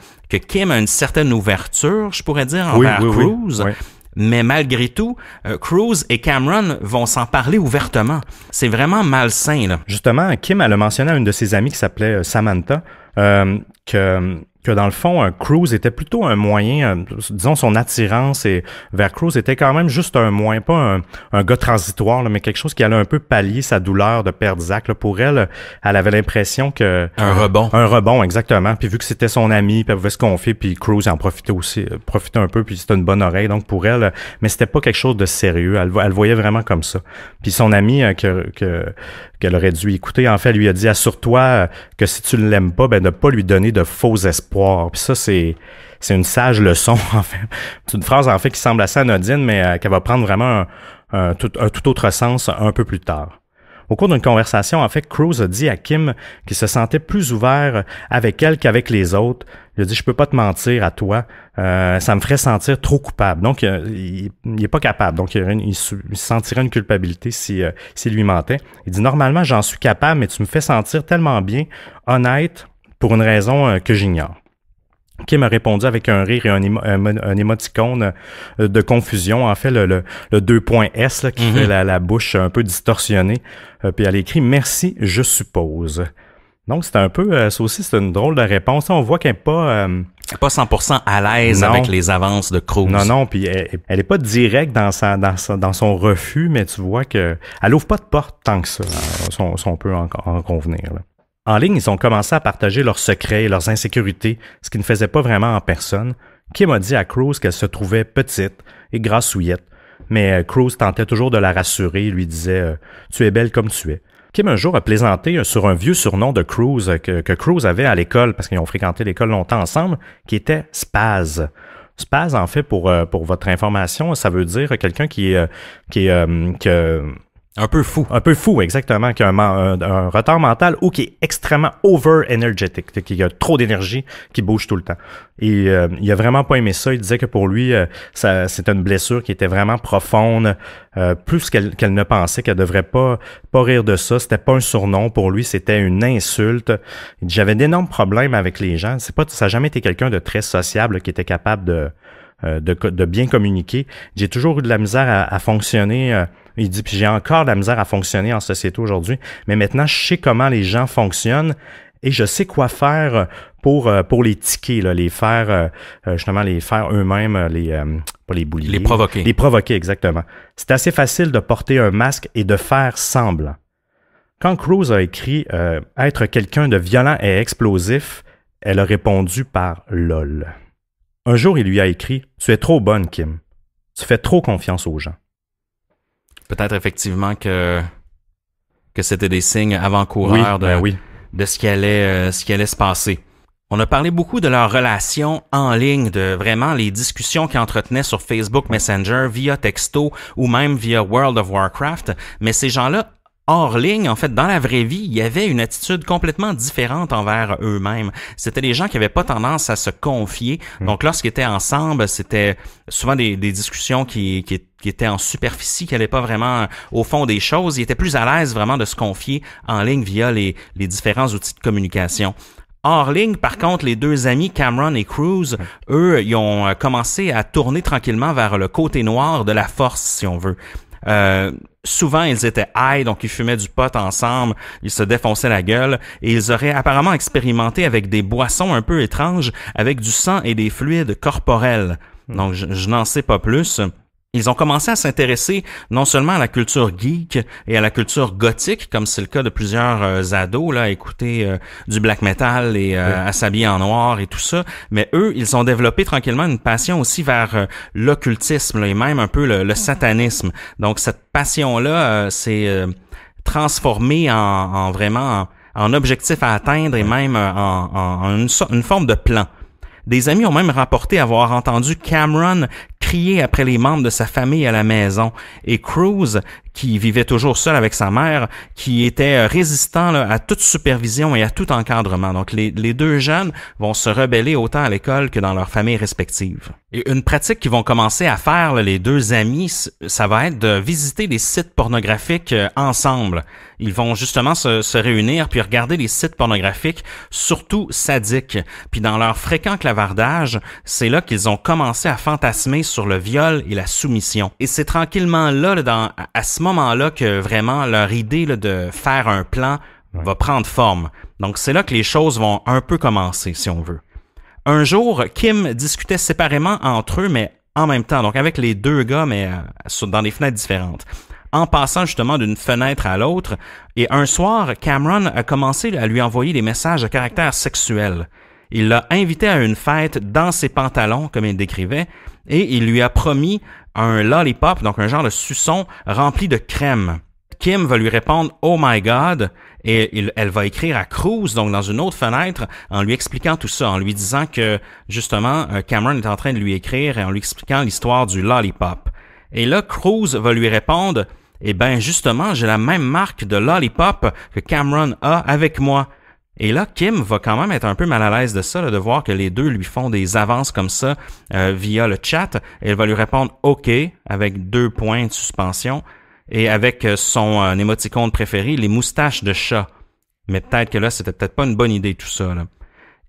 Speaker 1: Kim a une certaine ouverture, je pourrais dire, envers Cruise. Oui. Mais malgré tout, Cruise et Cameron vont s'en parler ouvertement. C'est vraiment malsain, là.
Speaker 3: Justement, Kim, elle a mentionné à une de ses amies qui s'appelait Samantha, que dans le fond, Cruise était plutôt un moyen, disons son attirance vers Cruise était quand même juste un moyen, pas un gars transitoire, là, mais quelque chose qui allait un peu pallier sa douleur de perdre Zach. Là. Pour elle, elle avait l'impression que...
Speaker 1: Un
Speaker 3: rebond, exactement. Puis vu que c'était son ami, puis elle pouvait se confier, puis Cruise en profitait un peu, puis c'était une bonne oreille. Donc pour elle, mais c'était pas quelque chose de sérieux. Elle voyait vraiment comme ça. Puis son ami qu'elle aurait dû écouter, en fait, elle lui a dit « Assure-toi que si tu ne l'aimes pas, de pas lui donner de faux espoirs. » Puis ça, c'est une sage leçon, en fait. C'est une phrase, en fait, qui semble assez anodine, mais qu'elle va prendre vraiment un tout autre sens un peu plus tard. Au cours d'une conversation, en fait, Cruise a dit à Kim qu'il se sentait plus ouvert avec elle qu'avec les autres. Il a dit « Je peux pas te mentir à toi, ça me ferait sentir trop coupable. » Donc, il est pas capable. Donc, il se sentirait une culpabilité s'il lui mentait. Il dit « Normalement, j'en suis capable, mais tu me fais sentir tellement bien, honnête, pour une raison que j'ignore. » Kim a répondu avec un rire et un émoticône de confusion. En fait, le 2 points S là, qui fait la bouche un peu distorsionnée. Puis elle a écrit « Merci, je suppose ». Donc, c'est un peu... ça aussi, c'est une drôle de réponse. On voit qu'elle n'est pas...
Speaker 1: pas 100% à l'aise avec les avances de Cruise.
Speaker 3: Non, puis elle est pas directe dans son refus, mais tu vois que elle ouvre pas de porte tant que ça, si on peut en convenir, là. En ligne, ils ont commencé à partager leurs secrets et leurs insécurités, ce qu'ils ne faisaient pas vraiment en personne. Kim a dit à Cruise qu'elle se trouvait petite et grassouillette, mais Cruise tentait toujours de la rassurer et lui disait « Tu es belle comme tu es ». Kim un jour a plaisanté sur un vieux surnom de Cruise que Cruise avait à l'école, parce qu'ils ont fréquenté l'école longtemps ensemble, qui était Spaz. Spaz, en fait, pour votre information, ça veut dire quelqu'un qui
Speaker 1: Un peu fou.
Speaker 3: Un peu fou, exactement, qui a un retard mental ou qui est extrêmement over-energetic, qui a trop d'énergie, qui bouge tout le temps. Et il a vraiment pas aimé ça. Il disait que pour lui, c'était une blessure qui était vraiment profonde, plus qu'elle ne pensait, qu'elle devrait pas rire de ça. C'était pas un surnom pour lui, c'était une insulte. Il dit, j'avais d'énormes problèmes avec les gens. Ça n'a jamais été quelqu'un de très sociable qui était capable de bien communiquer. J'ai toujours eu de la misère à fonctionner. Il dit, puis j'ai encore de la misère à fonctionner en société aujourd'hui, mais maintenant, je sais comment les gens fonctionnent et je sais quoi faire pour les tiquer, là, les faire, justement, les faire eux-mêmes, pas les boulier.
Speaker 1: Les provoquer.
Speaker 3: Les provoquer, exactement. C'est assez facile de porter un masque et de faire semblant. Quand Cruz a écrit « Être quelqu'un de violent et explosif », elle a répondu par « LOL ». Un jour, il lui a écrit « Tu es trop bonne, Kim. Tu fais trop confiance aux gens. »
Speaker 1: Peut-être effectivement que c'était des signes avant-coureurs de ce qui allait se passer. On a parlé beaucoup de leur relation en ligne, de vraiment les discussions qu'ils entretenaient sur Facebook Messenger, via texto ou même via World of Warcraft, mais ces gens-là, hors ligne, en fait, dans la vraie vie, il y avait une attitude complètement différente envers eux-mêmes. C'était des gens qui avaient pas tendance à se confier. Donc, lorsqu'ils étaient ensemble, c'était souvent des discussions qui étaient en superficie, qui n'allaient pas vraiment au fond des choses. Ils étaient plus à l'aise vraiment de se confier en ligne via les différents outils de communication. Hors ligne, par contre, les deux amis, Cameron et Cruz, eux, ils ont commencé à tourner tranquillement vers le côté noir de la force, si on veut. Souvent, ils étaient high, donc ils fumaient du pot ensemble, ils se défonçaient la gueule, et ils auraient apparemment expérimenté avec des boissons un peu étranges, avec du sang et des fluides corporels. Donc, je n'en sais pas plus. Ils ont commencé à s'intéresser non seulement à la culture geek et à la culture gothique, comme c'est le cas de plusieurs ados, là, à écouter du black metal et à s'habiller en noir et tout ça, mais eux, ils ont développé tranquillement une passion aussi vers l'occultisme là, et même un peu le satanisme. Donc cette passion-là s'est transformée en vraiment en objectif à atteindre et même en une forme de plan. Des amis ont même rapporté avoir entendu Cameron crier après les membres de sa famille à la maison et Cruz, qui vivait toujours seul avec sa mère, qui était résistant là, à toute supervision et à tout encadrement. Donc les deux jeunes vont se rebeller autant à l'école que dans leurs familles respectives. Et une pratique qu'ils vont commencer à faire, là, les deux amis, ça va être de visiter des sites pornographiques ensemble. Ils vont justement se réunir puis regarder les sites pornographiques, surtout sadiques. Puis dans leur fréquent clavardage, c'est là qu'ils ont commencé à fantasmer sur le viol et la soumission. Et c'est tranquillement là, à ce moment-là, que vraiment leur idée là, de faire un plan va prendre forme. Donc c'est là que les choses vont un peu commencer, si on veut. Un jour, Kim discutait séparément entre eux, mais en même temps, donc avec les deux gars, mais dans des fenêtres différentes. En passant justement d'une fenêtre à l'autre, et un soir, Cameron a commencé à lui envoyer des messages à caractère sexuel. Il l'a invité à une fête dans ses pantalons, comme il décrivait, et il lui a promis un lollipop, donc un genre de suçon rempli de crème. Kim va lui répondre « Oh my God » et elle va écrire à Cruz, donc dans une autre fenêtre, en lui expliquant tout ça, en lui disant que justement Cameron est en train de lui écrire et en lui expliquant l'histoire du lollipop. Et là, Cruz va lui répondre « Eh ben justement, j'ai la même marque de lollipop que Cameron a avec moi. » Et là, Kim va quand même être un peu mal à l'aise de ça, là, de voir que les deux lui font des avances comme ça via le chat. Et elle va lui répondre « OK » avec 2 points de suspension et avec son émoticône préféré, les moustaches de chat. Mais peut-être que là, c'était peut-être pas une bonne idée tout ça. Là.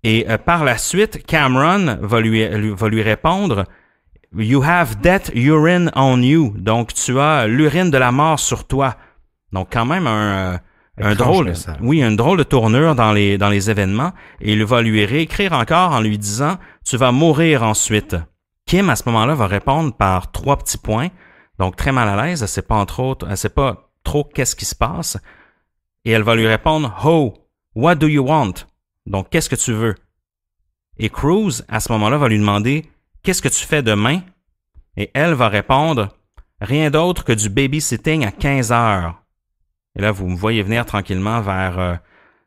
Speaker 1: Et par la suite, Cameron va lui répondre « You have death urine on you ». Donc, tu as l'urine de la mort sur toi. Donc, quand même une drôle de tournure dans les événements, et il va lui réécrire encore en lui disant « Tu vas mourir ensuite ». Kim, à ce moment-là, va répondre par 3 petits points, donc très mal à l'aise, elle sait pas trop qu'est-ce qui se passe, et elle va lui répondre « Oh, what do you want ?» Donc, qu'est-ce que tu veux? Et Cruz, à ce moment-là, va lui demander « Qu'est-ce que tu fais demain? » Et elle va répondre « Rien d'autre que du babysitting à 15 heures. » Et là, vous me voyez venir tranquillement vers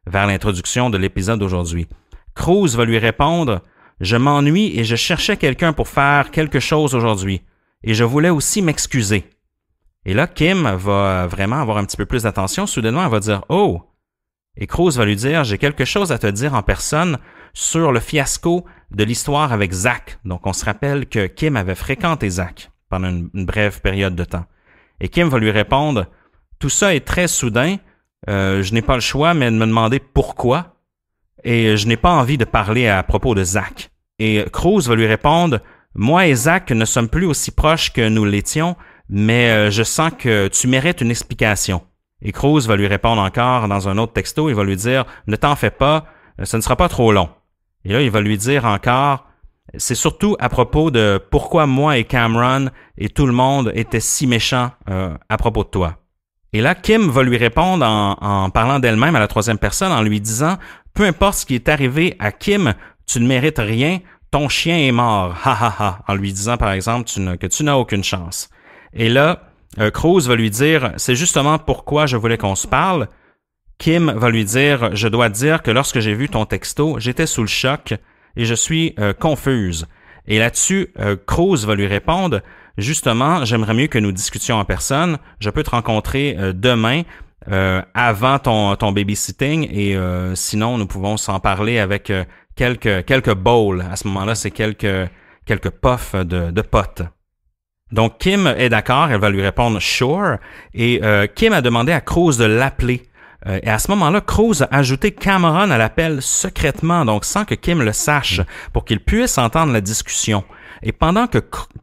Speaker 1: l'introduction de l'épisode d'aujourd'hui. Cruz va lui répondre « Je m'ennuie et je cherchais quelqu'un pour faire quelque chose aujourd'hui. Et je voulais aussi m'excuser. » Et là, Kim va vraiment avoir un petit peu plus d'attention. Soudainement, elle va dire « Oh! » Et Cruz va lui dire « J'ai quelque chose à te dire en personne sur le fiasco de l'histoire avec Zach. » Donc, on se rappelle que Kim avait fréquenté Zach pendant une brève période de temps. Et Kim va lui répondre « Tout ça est très soudain. Je n'ai pas le choix, mais de me demander pourquoi. Et je n'ai pas envie de parler à propos de Zach. » Et Cruz va lui répondre « Moi et Zach ne sommes plus aussi proches que nous l'étions, mais je sens que tu mérites une explication. » Et Cruz va lui répondre encore dans un autre texto, il va lui dire « Ne t'en fais pas, ce ne sera pas trop long. » Et là, il va lui dire encore « C'est surtout à propos de pourquoi moi et Cameron et tout le monde étaient si méchants à propos de toi. » Et là, Kim va lui répondre en parlant d'elle-même à la troisième personne, en lui disant « Peu importe ce qui est arrivé à Kim, tu ne mérites rien, ton chien est mort, ha ha ha », en lui disant par exemple que tu n'as aucune chance. Et là, Cruz va lui dire « C'est justement pourquoi je voulais qu'on se parle. » Kim va lui dire « Je dois te dire que lorsque j'ai vu ton texto, j'étais sous le choc et je suis confuse. » Et là-dessus, Cruz va lui répondre « Justement, j'aimerais mieux que nous discutions en personne. Je peux te rencontrer demain avant ton babysitting et sinon, nous pouvons s'en parler avec quelques bowls. À ce moment-là, c'est quelques puffs de potes. » Donc, Kim est d'accord, elle va lui répondre « Sure » et Kim a demandé à Cruz de l'appeler. Et à ce moment-là, Cruz a ajouté Cameron à l'appel secrètement, donc sans que Kim le sache, pour qu'il puisse entendre la discussion. Et pendant que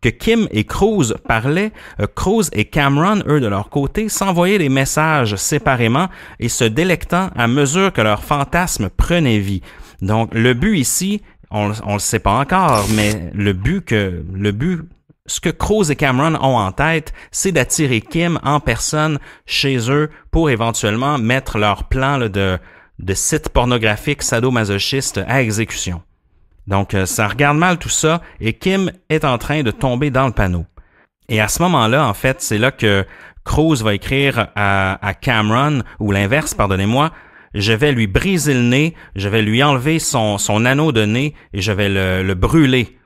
Speaker 1: Kim et Cruz parlaient, Cruz et Cameron, eux, de leur côté, s'envoyaient des messages séparément et se délectant à mesure que leur fantasme prenait vie. Donc, le but ici, on le sait pas encore, mais ce que Cruz et Cameron ont en tête, c'est d'attirer Kim en personne chez eux pour éventuellement mettre leur plan là, de site pornographique sadomasochiste à exécution. Donc, ça regarde mal tout ça et Kim est en train de tomber dans le panneau. Et à ce moment-là, en fait, c'est là que Cruz va écrire à Cameron, ou l'inverse, pardonnez-moi, je vais lui briser le nez, je vais lui enlever son anneau de nez et je vais le brûler.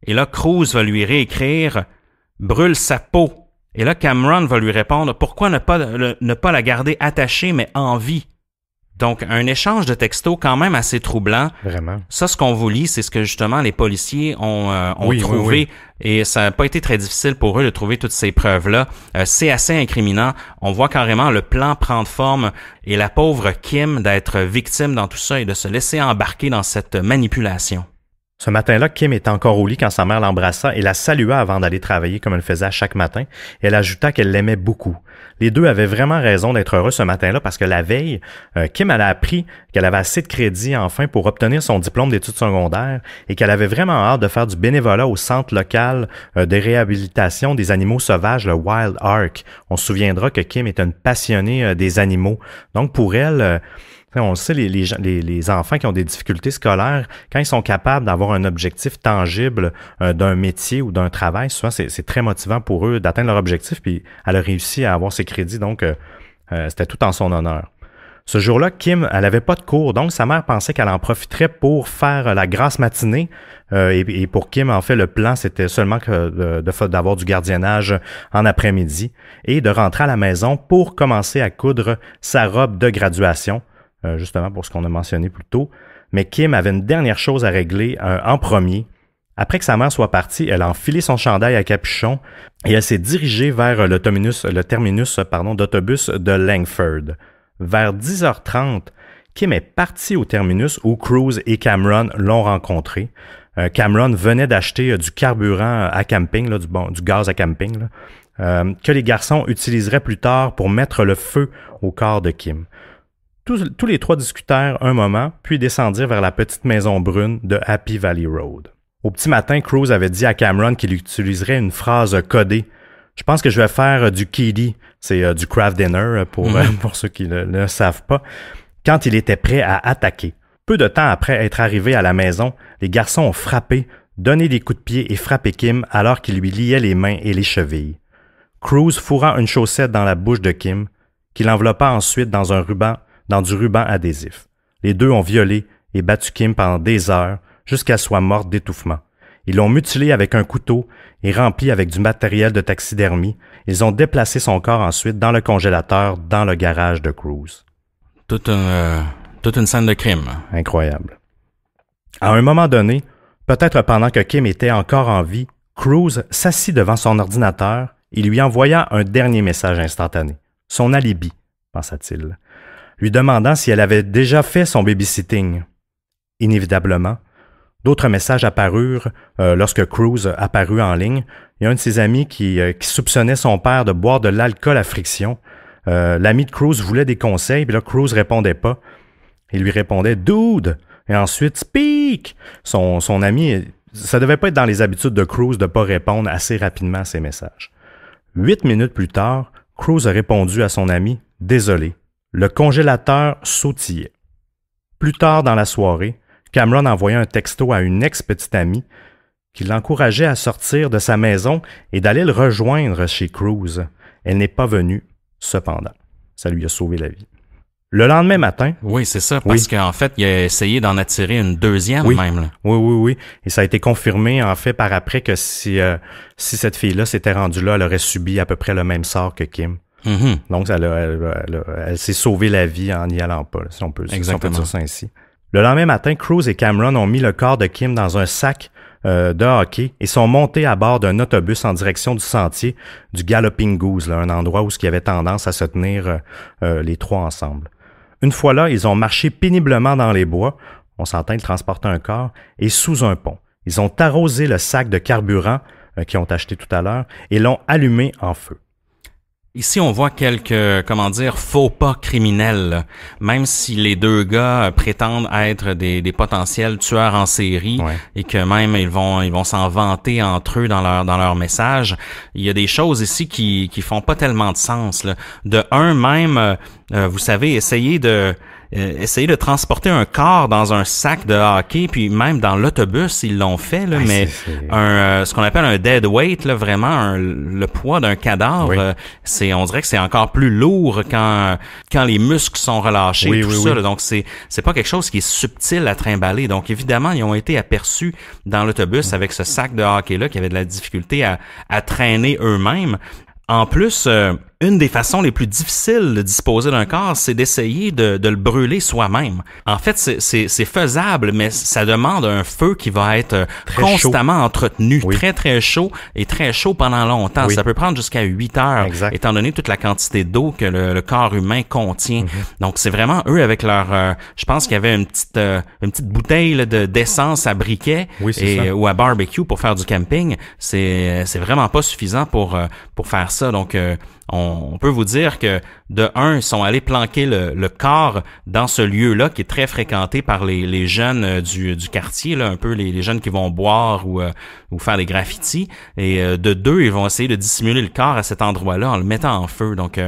Speaker 1: Et là, Cruz va lui réécrire « Brûle sa peau ». Et là, Cameron va lui répondre « Pourquoi ne pas la garder attachée, mais en vie ?» Donc, un échange de textos quand même assez troublant.
Speaker 3: Vraiment.
Speaker 1: Ça, ce qu'on vous lit, c'est ce que justement les policiers ont trouvé. Oui. Et ça n'a pas été très difficile pour eux de trouver toutes ces preuves-là. C'est assez incriminant. On voit carrément le plan prendre forme et la pauvre Kim d'être victime dans tout ça et de se laisser embarquer dans cette manipulation.
Speaker 3: Ce matin-là, Kim était encore au lit quand sa mère l'embrassa et la salua avant d'aller travailler comme elle le faisait à chaque matin. Et elle ajouta qu'elle l'aimait beaucoup. Les deux avaient vraiment raison d'être heureux ce matin-là parce que la veille, Kim elle a appris qu'elle avait assez de crédit enfin pour obtenir son diplôme d'études secondaires et qu'elle avait vraiment hâte de faire du bénévolat au centre local de réhabilitation des animaux sauvages, le Wild Ark. On se souviendra que Kim est une passionnée des animaux. Donc pour elle... on le sait, les enfants qui ont des difficultés scolaires, quand ils sont capables d'avoir un objectif tangible d'un métier ou d'un travail, souvent c'est très motivant pour eux d'atteindre leur objectif, puis elle a réussi à avoir ses crédits, donc c'était tout en son honneur. Ce jour-là, Kim, elle avait pas de cours, donc sa mère pensait qu'elle en profiterait pour faire la grasse matinée. Et pour Kim, en fait, le plan, c'était seulement d'avoir du gardiennage en après-midi et de rentrer à la maison pour commencer à coudre sa robe de graduation. Justement pour ce qu'on a mentionné plus tôt. Mais Kim avait une dernière chose à régler en premier. Après que sa mère soit partie, elle a enfilé son chandail à capuchon et elle s'est dirigée vers le terminus d'autobus de Langford. Vers 10h30, Kim est partie au terminus où Cruz et Cameron l'ont rencontré. Cameron venait d'acheter du carburant à camping, là, du gaz à camping, là, que les garçons utiliseraient plus tard pour mettre le feu au corps de Kim. Tous les trois discutèrent un moment, puis descendirent vers la petite maison brune de Happy Valley Road. Au petit matin, Cruz avait dit à Cameron qu'il utiliserait une phrase codée. Je pense que je vais faire du kiddie, c'est du craft dinner pour ceux qui ne le savent pas, quand il était prêt à attaquer. Peu de temps après être arrivé à la maison, les garçons ont frappé, donné des coups de pied et frappé Kim alors qu'il lui liait les mains et les chevilles. Cruz fourra une chaussette dans la bouche de Kim, qu'il enveloppa ensuite dans du ruban adhésif. Les deux ont violé et battu Kim pendant des heures jusqu'à soit morte d'étouffement. Ils l'ont mutilé avec un couteau et rempli avec du matériel de taxidermie. Ils ont déplacé son corps ensuite dans le congélateur dans le garage de Cruz.
Speaker 1: Toute une scène de crime.
Speaker 3: Incroyable. À un moment donné, peut-être pendant que Kim était encore en vie, Cruz s'assit devant son ordinateur et lui envoya un dernier message instantané. Son alibi, pensa-t-il, lui demandant si elle avait déjà fait son babysitting. Inévitablement, d'autres messages apparurent lorsque Cruz apparut en ligne. Il y a un de ses amis qui soupçonnait son père de boire de l'alcool à friction. L'ami de Cruz voulait des conseils, puis là, Cruz répondait pas. Il lui répondait « Dude !» et ensuite « Speak !» Son ami, ça devait pas être dans les habitudes de Cruz de pas répondre assez rapidement à ses messages. 8 minutes plus tard, Cruz a répondu à son ami « Désolé ». Le congélateur sautillait. Plus tard dans la soirée, Cameron envoya un texto à une ex-petite amie qui l'encourageait à sortir de sa maison et d'aller le rejoindre chez Cruz. Elle n'est pas venue, cependant. Ça lui a sauvé la vie. Le lendemain matin...
Speaker 1: Oui, c'est ça, parce qu'en fait, il a essayé d'en attirer une deuxième même. Là.
Speaker 3: Oui. Et ça a été confirmé, en fait, par après que si cette fille-là s'était rendue là, elle aurait subi à peu près le même sort que Kim.
Speaker 1: Mm-hmm.
Speaker 3: Donc, elle s'est sauvé la vie en n'y allant pas, si on peut dire ça ainsi. Le lendemain matin, Cruz et Cameron ont mis le corps de Kim dans un sac de hockey et sont montés à bord d'un autobus en direction du sentier du Galloping Goose, là, un endroit où il y avait tendance à se tenir les trois ensemble. Une fois là, ils ont marché péniblement dans les bois, on s'entend, ils transportaient un corps, et sous un pont. Ils ont arrosé le sac de carburant qu'ils ont acheté tout à l'heure et l'ont allumé en feu.
Speaker 1: Ici, on voit quelques, faux pas criminels, là. Même si les deux gars prétendent être des potentiels tueurs en série et que même ils vont s'en vanter entre eux dans leur message, il y a des choses ici qui font pas tellement de sens, là. De un, même, vous savez, essayer de transporter un corps dans un sac de hockey, puis même dans l'autobus, ils l'ont fait, là, mais ce qu'on appelle un dead weight, là, vraiment le poids d'un cadavre, on dirait que c'est encore plus lourd quand les muscles sont relâchés, ça. Là, donc c'est pas quelque chose qui est subtil à trimballer. Donc évidemment, ils ont été aperçus dans l'autobus avec ce sac de hockey là qui avait de la difficulté à traîner eux-mêmes. En plus, une des façons les plus difficiles de disposer d'un corps, c'est d'essayer de le brûler soi-même. En fait, c'est faisable, mais ça demande un feu qui va être très constamment entretenu, très très chaud et très chaud pendant longtemps. Ça peut prendre jusqu'à 8 heures, étant donné toute la quantité d'eau que le corps humain contient. Donc c'est vraiment eux avec leur, je pense qu'il y avait une petite bouteille là, d'essence à briquet ou à barbecue pour faire du camping. C'est vraiment pas suffisant pour faire ça. Donc on peut vous dire que de un, ils sont allés planquer le corps dans ce lieu-là qui est très fréquenté par les jeunes du quartier, là, un peu les jeunes qui vont boire ou faire des graffitis. Et de deux, ils vont essayer de dissimuler le corps à cet endroit-là en le mettant en feu. Donc,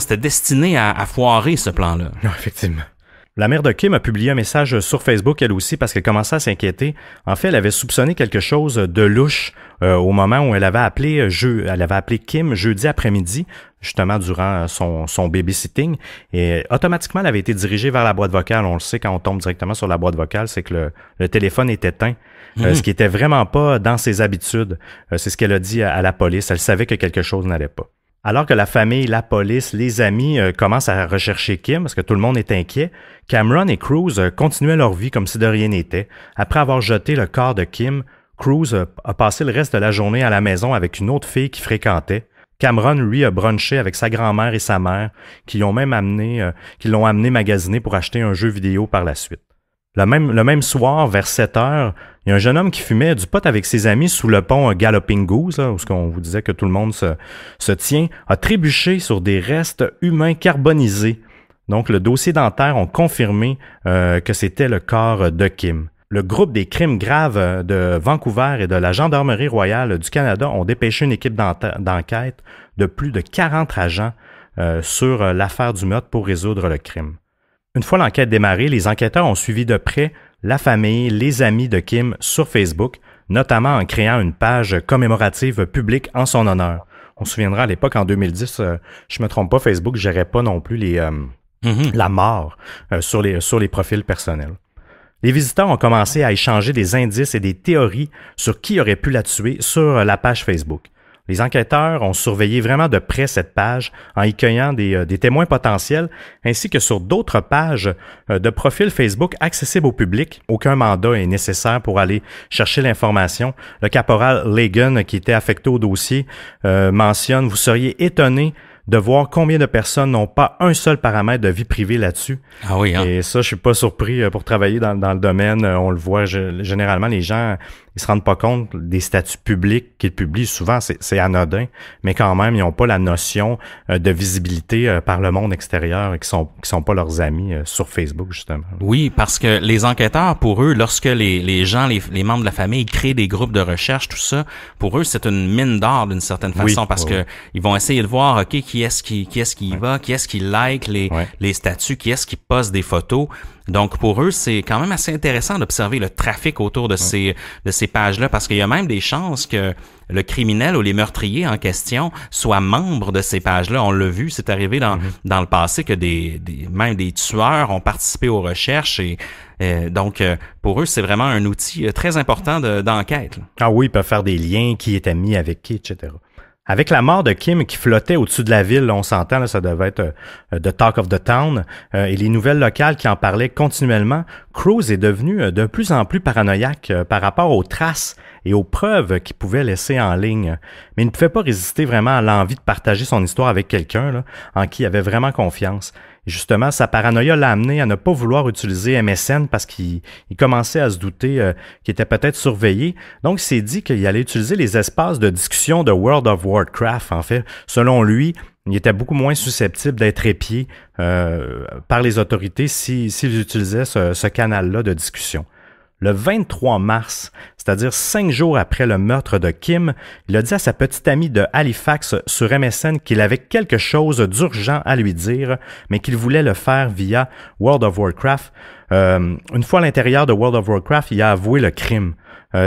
Speaker 1: c'était destiné à foirer ce plan-là.
Speaker 3: Non, effectivement. La mère de Kim a publié un message sur Facebook, elle aussi, parce qu'elle commençait à s'inquiéter. En fait, elle avait soupçonné quelque chose de louche au moment où elle avait appelé Kim jeudi après-midi, justement durant son babysitting. Et automatiquement, elle avait été dirigée vers la boîte vocale. On le sait, quand on tombe directement sur la boîte vocale, c'est que le téléphone est éteint. Ce qui était vraiment pas dans ses habitudes. C'est ce qu'elle a dit à la police. Elle savait que quelque chose n'allait pas. Alors que la famille, la police, les amis commencent à rechercher Kim parce que tout le monde est inquiet, Cameron et Cruz continuaient leur vie comme si de rien n'était. Après avoir jeté le corps de Kim, Cruz a passé le reste de la journée à la maison avec une autre fille qu'il fréquentait. Cameron, lui, a brunché avec sa grand-mère et sa mère qui l'ont amené magasiner pour acheter un jeu vidéo par la suite. Le même soir, vers 7 heures, il y a un jeune homme qui fumait du pot avec ses amis sous le pont Galloping Goose, là, où on vous disait que tout le monde se tient, a trébuché sur des restes humains carbonisés. Donc, le dossier dentaire ont confirmé que c'était le corps de Kim. Le groupe des crimes graves de Vancouver et de la Gendarmerie royale du Canada ont dépêché une équipe d'enquête de plus de 40 agents sur l'affaire du meurtre pour résoudre le crime. Une fois l'enquête démarrée, les enquêteurs ont suivi de près la famille, les amis de Kim sur Facebook, notamment en créant une page commémorative publique en son honneur. On se souviendra à l'époque, en 2010, je me trompe pas, Facebook gérait pas non plus la mort sur les profils personnels. Les visiteurs ont commencé à échanger des indices et des théories sur qui aurait pu la tuer sur la page Facebook. Les enquêteurs ont surveillé vraiment de près cette page en y cueillant des témoins potentiels ainsi que sur d'autres pages de profils Facebook accessibles au public. Aucun mandat est nécessaire pour aller chercher l'information. Le caporal Lagan, qui était affecté au dossier, mentionne « Vous seriez étonné de voir combien de personnes n'ont pas un seul paramètre de vie privée là-dessus. »
Speaker 1: Ah oui, hein?
Speaker 3: Et ça, je suis pas surpris pour travailler dans le domaine. On le voit généralement, les gens, ils se rendent pas compte des statuts publics qu'ils publient. Souvent, c'est anodin, mais quand même, ils n'ont pas la notion de visibilité par le monde extérieur et qui sont pas leurs amis sur Facebook, justement.
Speaker 1: Oui, parce que les enquêteurs, pour eux, lorsque les gens, les membres de la famille créent des groupes de recherche, tout ça, pour eux, c'est une mine d'or d'une certaine façon, parce que ils vont essayer de voir, OK, qui est-ce qui y va, qui est-ce qui like les statuts, qui est-ce qui poste des photos. Donc, pour eux, c'est quand même assez intéressant d'observer le trafic autour de ces pages-là, parce qu'il y a même des chances que le criminel ou les meurtriers en question soient membres de ces pages-là. On l'a vu, c'est arrivé dans le passé que même des tueurs ont participé aux recherches et donc, pour eux, c'est vraiment un outil très important d'enquête.
Speaker 3: Ah oui, ils peuvent faire des liens, qui est ami avec qui, etc. Avec la mort de Kim qui flottait au-dessus de la ville, on s'entend, là, ça devait être the talk of the town, et les nouvelles locales qui en parlaient continuellement, Cruz est devenu de plus en plus paranoïaque par rapport aux traces et aux preuves qu'il pouvait laisser en ligne. Mais il ne pouvait pas résister vraiment à l'envie de partager son histoire avec quelqu'un là, en qui il avait vraiment confiance. Et justement, sa paranoïa l'a amené à ne pas vouloir utiliser MSN parce qu'il commençait à se douter qu'il était peut-être surveillé. Donc, il s'est dit qu'il allait utiliser les espaces de discussion de World of Warcraft. En fait, selon lui, il était beaucoup moins susceptible d'être épié par les autorités s'il utilisait ce canal-là de discussion. Le 23 mars, c'est-à-dire 5 jours après le meurtre de Kim, il a dit à sa petite amie de Halifax sur MSN qu'il avait quelque chose d'urgent à lui dire, mais qu'il voulait le faire via World of Warcraft. Une fois à l'intérieur de World of Warcraft, il a avoué le crime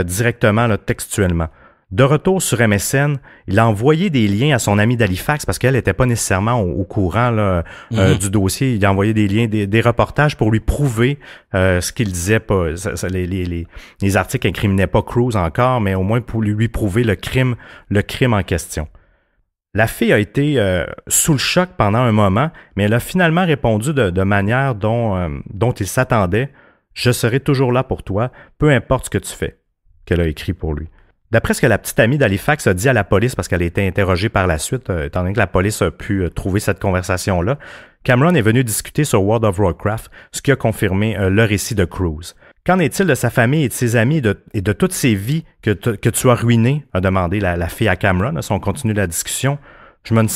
Speaker 3: directement, là, textuellement. De retour sur MSN, il a envoyé des liens à son amie d'Halifax parce qu'elle n'était pas nécessairement au courant là, du dossier. Il a envoyé des liens, des reportages pour lui prouver ce qu'il disait pas. Les articles incriminaient pas Cruz encore, mais au moins pour lui prouver le crime en question. La fille a été sous le choc pendant un moment, mais elle a finalement répondu de manière dont il s'attendait. « Je serai toujours là pour toi, peu importe ce que tu fais », qu'elle a écrit pour lui. D'après ce que la petite amie d'Halifax a dit à la police, parce qu'elle a été interrogée par la suite, étant donné que la police a pu trouver cette conversation-là, Cameron est venu discuter sur World of Warcraft, ce qui a confirmé le récit de Cruz. « Qu'en est-il de sa famille et de ses amis et de toutes ces vies que tu as ruinées ?» a demandé la fille à Cameron. Si on continue la discussion, « Je me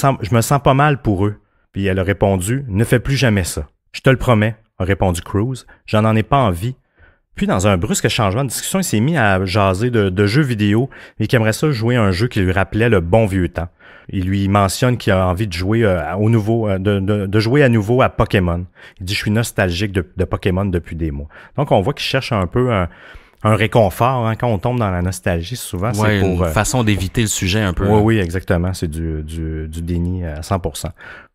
Speaker 3: sens pas mal pour eux. » Puis elle a répondu « Ne fais plus jamais ça. »« Je te le promets, » a répondu Cruz. « J'en ai pas envie. » Puis, dans un brusque changement de discussion, il s'est mis à jaser de jeux vidéo et qu'il aimerait ça jouer à un jeu qui lui rappelait le bon vieux temps. Il lui mentionne qu'il a envie de jouer de jouer à nouveau à Pokémon. Il dit « Je suis nostalgique de Pokémon depuis des mois. » Donc, on voit qu'il cherche un peu un réconfort. Hein. Quand on tombe dans la nostalgie, souvent, c'est pour...
Speaker 1: une façon d'éviter le sujet un peu.
Speaker 3: Oui, exactement. C'est du déni à 100%.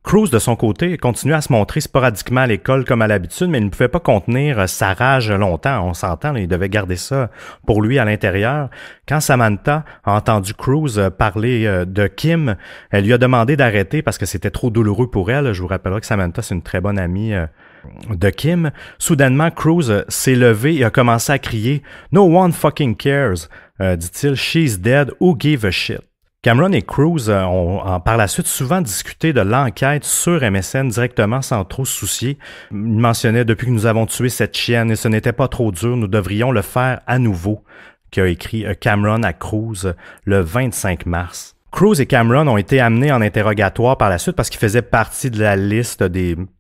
Speaker 3: Cruz, de son côté, continuait à se montrer sporadiquement à l'école comme à l'habitude, mais il ne pouvait pas contenir sa rage longtemps. On s'entend, il devait garder ça pour lui à l'intérieur. Quand Samantha a entendu Cruz parler de Kim, elle lui a demandé d'arrêter parce que c'était trop douloureux pour elle. Je vous rappellerai que Samantha, c'est une très bonne amie de Kim. Soudainement, Cruz s'est levé et a commencé à crier « No one fucking cares », dit-il, « She's dead, who give a shit ». Cameron et Cruz ont par la suite souvent discuté de l'enquête sur MSN directement sans trop se soucier. Il mentionnait « Depuis que nous avons tué cette chienne et ce n'était pas trop dur, nous devrions le faire à nouveau », qu'a écrit Cameron à Cruz le 25 mars. Cruz et Cameron ont été amenés en interrogatoire par la suite parce qu'ils faisaient partie de la liste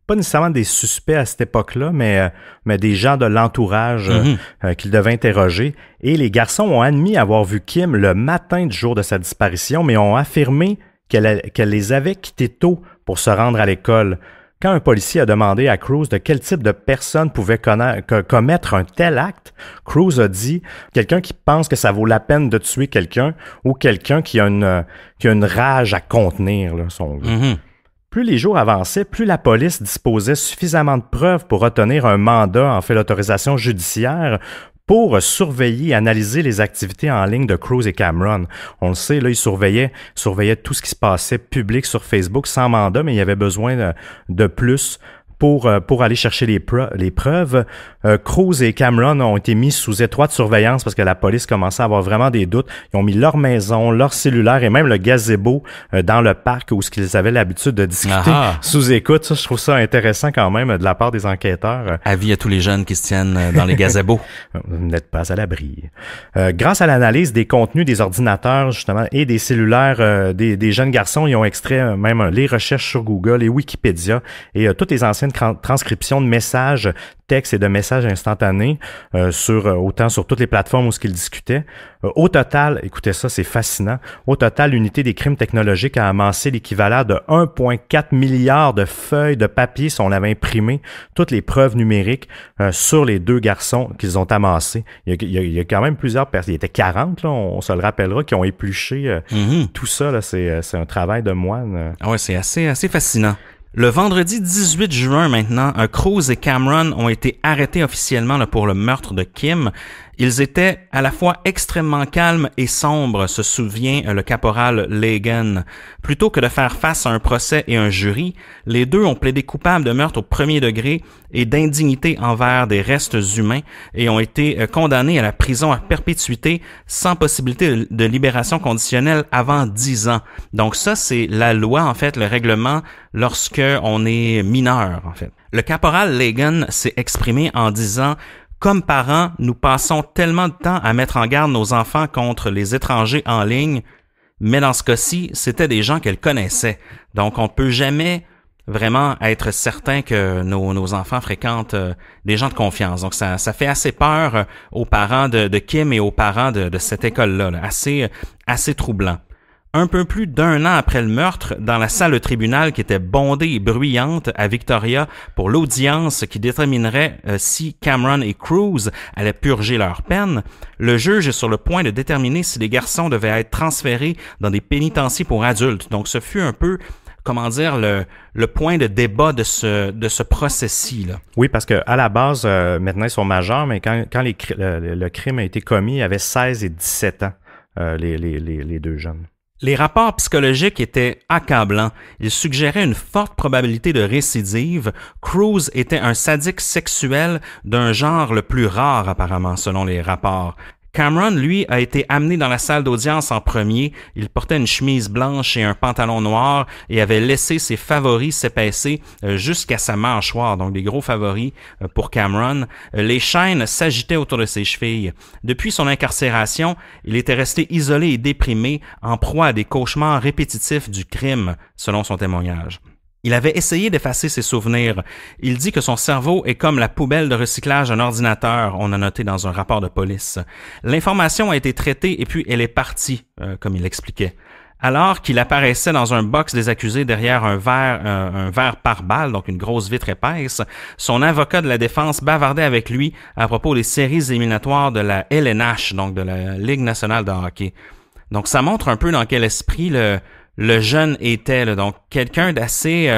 Speaker 3: pas nécessairement des suspects à cette époque-là, mais des gens de l'entourage qu'ils devaient interroger. Et les garçons ont admis avoir vu Kim le matin du jour de sa disparition, mais ont affirmé qu'elle les avait quittés tôt pour se rendre à l'école. Quand un policier a demandé à Cruz de quel type de personne pouvait commettre un tel acte, Cruz a dit « Quelqu'un qui pense que ça vaut la peine de tuer quelqu'un ou quelqu'un qui a une rage à contenir. » là, Plus les jours avançaient, plus la police disposait suffisamment de preuves pour obtenir un mandat, en fait l'autorisation judiciaire, pour surveiller et analyser les activités en ligne de Cruise et Cameron. On le sait, là, ils surveillaient tout ce qui se passait public sur Facebook sans mandat, mais il y avait besoin de plus pour aller chercher les preuves. Cruise et Cameron ont été mis sous étroite surveillance parce que la police commençait à avoir vraiment des doutes. Ils ont mis leur maison, leur cellulaire et même le gazebo dans le parc où ce qu'ils avaient l'habitude de discuter sous écoute. Ça, je trouve ça intéressant quand même de la part des enquêteurs.
Speaker 1: Avis à tous les jeunes qui se tiennent dans les gazebos.
Speaker 3: Vous n'êtes pas à l'abri. Grâce à l'analyse des contenus des ordinateurs justement et des cellulaires des jeunes garçons, ils ont extrait même les recherches sur Google et Wikipédia et toutes les anciennes transcriptions de messages textes et de messages instantanés autant sur toutes les plateformes où ce qu'ils discutaient. Au total, écoutez ça, c'est fascinant. Au total, l'unité des crimes technologiques a amassé l'équivalent de 1,4 milliard de feuilles de papier si on avait imprimé toutes les preuves numériques sur les deux garçons qu'ils ont amassés. Il y a quand même plusieurs personnes. Il y était 40, là, on se le rappellera, qui ont épluché tout ça. Là, c'est un travail de moine.
Speaker 1: Ah ouais, c'est assez fascinant. Le vendredi 18 juin maintenant, Cruise et Cameron ont été arrêtés officiellement là, pour le meurtre de Kim. Ils étaient à la fois extrêmement calmes et sombres, se souvient le caporal Lagan. Plutôt que de faire face à un procès et un jury, les deux ont plaidé coupables de meurtre au premier degré et d'indignité envers des restes humains et ont été condamnés à la prison à perpétuité sans possibilité de libération conditionnelle avant 10 ans. Donc ça, c'est la loi, en fait, le règlement lorsque on est mineur, en fait. Le caporal Lagan s'est exprimé en disant: comme parents, nous passons tellement de temps à mettre en garde nos enfants contre les étrangers en ligne, mais dans ce cas-ci, c'était des gens qu'elle connaissait. Donc, on ne peut jamais vraiment être certain que nos enfants fréquentent des gens de confiance. Donc, ça fait assez peur aux parents de Kim et aux parents de cette école-là, là. Assez troublant. Un peu plus d'1 an après le meurtre, dans la salle de tribunal qui était bondée et bruyante à Victoria pour l'audience qui déterminerait si Cameron et Cruise allaient purger leur peine, le juge est sur le point de déterminer si les garçons devaient être transférés dans des pénitenciers pour adultes. Donc, ce fut un peu, comment dire, le point de débat de ce procès-ci, là.
Speaker 3: Oui, parce que à la base, maintenant ils sont majeurs, mais quand le crime a été commis, il y avait 16 et 17 ans, les deux jeunes.
Speaker 1: Les rapports psychologiques étaient accablants. Ils suggéraient une forte probabilité de récidive. Cruise était un sadique sexuel d'un genre le plus rare apparemment, selon les rapports. Cameron, lui, a été amené dans la salle d'audience en premier. Il portait une chemise blanche et un pantalon noir et avait laissé ses favoris s'épaisser jusqu'à sa mâchoire, donc des gros favoris pour Cameron. Les chaînes s'agitaient autour de ses chevilles. Depuis son incarcération, il était resté isolé et déprimé, en proie à des cauchemars répétitifs du crime, selon son témoignage. Il avait essayé d'effacer ses souvenirs. Il dit que son cerveau est comme la poubelle de recyclage d'un ordinateur, on a noté dans un rapport de police. L'information a été traitée et puis elle est partie, comme il l'expliquait. Alors qu'il apparaissait dans un box des accusés derrière un verre pare-balles, donc une grosse vitre épaisse, son avocat de la défense bavardait avec lui à propos des séries éliminatoires de la LNH, donc de la Ligue nationale de hockey. Donc ça montre un peu dans quel esprit le jeune était, là, donc quelqu'un d'assez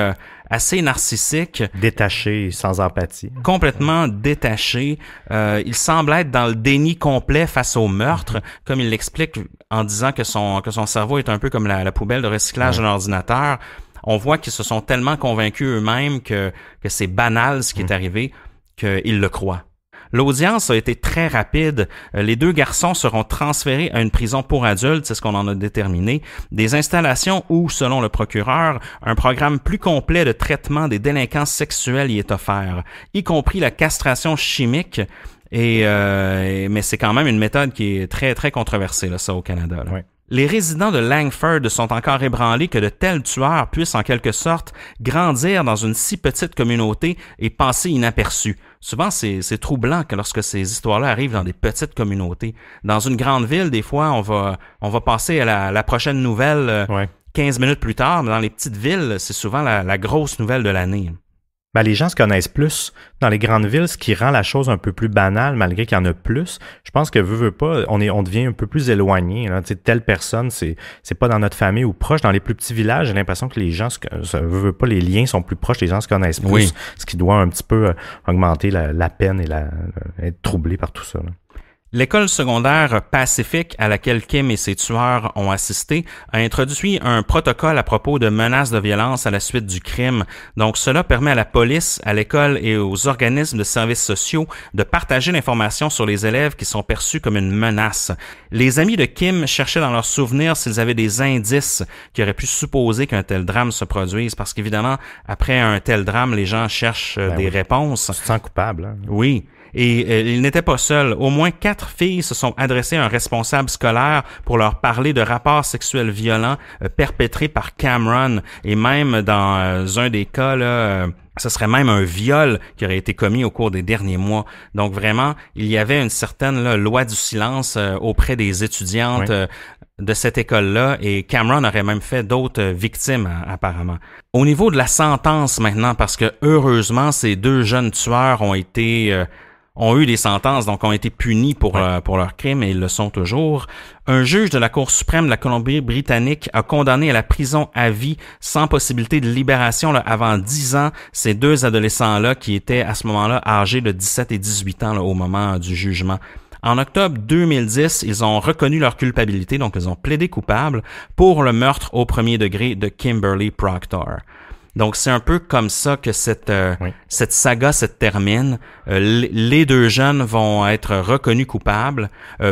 Speaker 1: assez narcissique.
Speaker 3: Détaché, sans empathie.
Speaker 1: Complètement détaché. Il semble être dans le déni complet face au meurtre, comme il l'explique en disant que son cerveau est un peu comme la poubelle de recyclage d'un ordinateur. On voit qu'ils se sont tellement convaincus eux-mêmes que c'est banal ce qui est arrivé, qu'ils le croient. L'audience a été très rapide. Les deux garçons seront transférés à une prison pour adultes, c'est ce qu'on en a déterminé. Des installations où, selon le procureur, un programme plus complet de traitement des délinquants sexuels y est offert, y compris la castration chimique. Mais c'est quand même une méthode qui est très, très controversée, là, ça, au Canada. Là. Oui. Les résidents de Langford sont encore ébranlés que de tels tueurs puissent en quelque sorte grandir dans une si petite communauté et passer inaperçus. Souvent, c'est troublant que lorsque ces histoires-là arrivent dans des petites communautés. Dans une grande ville, des fois, on va passer à la prochaine nouvelle 15 minutes plus tard, mais dans les petites villes, c'est souvent la grosse nouvelle de l'année.
Speaker 3: les gens se connaissent plus dans les grandes villes, ce qui rend la chose un peu plus banale, malgré qu'il y en a plus. Je pense que veut pas, on devient un peu plus éloigné. Là. Tu sais, telle personne, c'est pas dans notre famille ou proche. Dans les plus petits villages, j'ai l'impression que les gens veut pas, les liens sont plus proches, les gens se connaissent plus, oui. Ce qui doit un petit peu augmenter la peine et être troublé par tout ça. Là.
Speaker 1: L'école secondaire Pacific à laquelle Kim et ses tueurs ont assisté a introduit un protocole à propos de menaces de violence à la suite du crime. Donc, cela permet à la police, à l'école et aux organismes de services sociaux de partager l'information sur les élèves qui sont perçus comme une menace. Les amis de Kim cherchaient dans leurs souvenirs s'ils avaient des indices qui auraient pu supposer qu'un tel drame se produise, parce qu'évidemment, après un tel drame, les gens cherchent des réponses.
Speaker 3: Tu te sens coupable. Hein?
Speaker 1: Oui. Et il n'était pas seul. Au moins 4 filles se sont adressées à un responsable scolaire pour leur parler de rapports sexuels violents perpétrés par Cameron. Et même dans un des cas, là, ce serait même un viol qui aurait été commis au cours des derniers mois. Donc vraiment, il y avait une certaine loi du silence auprès des étudiantes de cette école-là, et Cameron aurait même fait d'autres victimes apparemment. Au niveau de la sentence maintenant, parce que heureusement, ces 2 jeunes tueurs ont eu des sentences, donc ont été punis pour leurs crimes, et ils le sont toujours. Un juge de la Cour suprême de la Colombie-Britannique a condamné à la prison à vie sans possibilité de libération là, avant 10 ans ces 2 adolescents-là qui étaient à ce moment-là âgés de 17 et 18 ans là, au moment du jugement. En octobre 2010, ils ont reconnu leur culpabilité, donc ils ont plaidé coupable pour le meurtre au premier degré de Kimberly Proctor. Donc, c'est un peu comme ça que cette saga se termine. Les 2 jeunes vont être reconnus coupables.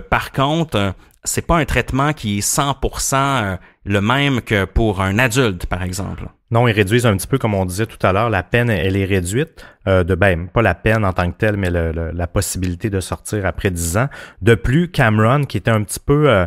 Speaker 1: Par contre, c'est pas un traitement qui est 100% le même que pour un adulte, par exemple.
Speaker 3: Non, ils réduisent un petit peu, comme on disait tout à l'heure, la peine, elle est réduite. Pas la peine en tant que telle, mais la possibilité de sortir après 10 ans. De plus, Cameron, qui était un petit peu...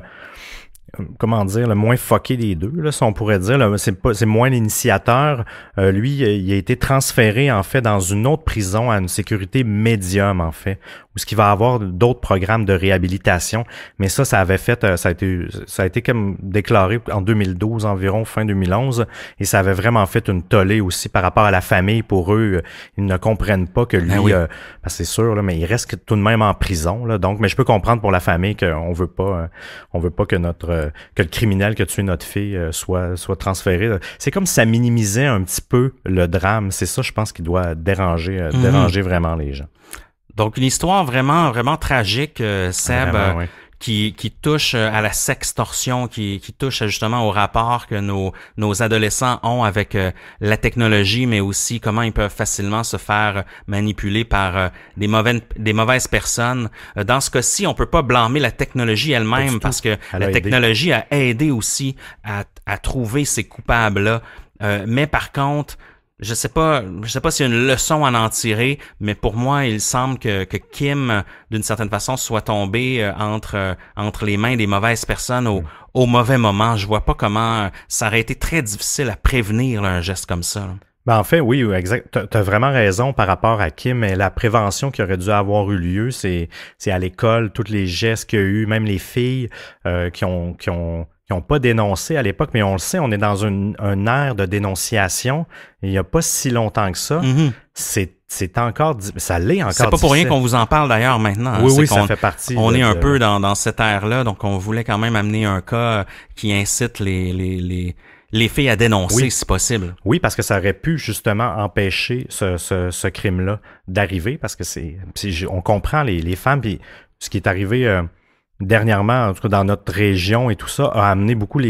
Speaker 3: comment dire, le moins fucké des 2, là, si on pourrait dire, là, c'est moins l'initiateur. Lui, il a été transféré, en fait, dans une autre prison à une sécurité médium, en fait, où ce qui va avoir d'autres programmes de réhabilitation. Mais ça avait fait, ça a été comme déclaré en 2012 environ, fin 2011, et ça avait vraiment fait une tollée aussi par rapport à la famille. Pour eux, ils ne comprennent pas que lui, c'est sûr, là, mais il reste tout de même en prison, là. Donc, mais je peux comprendre pour la famille qu'on veut pas que que le criminel qui a tué notre fille soit transféré. C'est comme si ça minimisait un petit peu le drame. C'est ça, je pense, qui doit déranger vraiment les gens.
Speaker 1: Donc, une histoire vraiment, vraiment tragique, Seb, vraiment, qui touche à la sextorsion, qui touche justement au rapport que nos adolescents ont avec la technologie, mais aussi comment ils peuvent facilement se faire manipuler par des mauvaises personnes. Dans ce cas-ci, on peut pas blâmer la technologie elle-même, parce que la technologie a aidé aussi à trouver ces coupables-là. Mais par contre, je sais pas s'il y a une leçon à en tirer, mais pour moi, il semble que Kim, d'une certaine façon, soit tombé entre les mains des mauvaises personnes au mauvais moment. Je vois pas comment ça aurait été très difficile à prévenir là, un geste comme ça. Là.
Speaker 3: En fait, oui, exact. T'as vraiment raison par rapport à Kim, mais la prévention qui aurait dû avoir eu lieu, c'est à l'école, tous les gestes qu'il y a eu, même les filles qui ont pas dénoncé à l'époque, mais on le sait, on est dans un ère de dénonciation. Il n'y a pas si longtemps que ça. Mm-hmm. C'est encore, ça l'est encore.
Speaker 1: C'est pas pour rien qu'on vous en parle d'ailleurs maintenant.
Speaker 3: Oui, ça fait partie.
Speaker 1: On est un peu dans cette ère-là, donc on voulait quand même amener un cas qui incite les filles à dénoncer si possible.
Speaker 3: Oui, parce que ça aurait pu justement empêcher ce crime-là d'arriver, parce que on comprend les femmes, puis ce qui est arrivé dernièrement, en tout cas dans notre région et tout ça, a amené beaucoup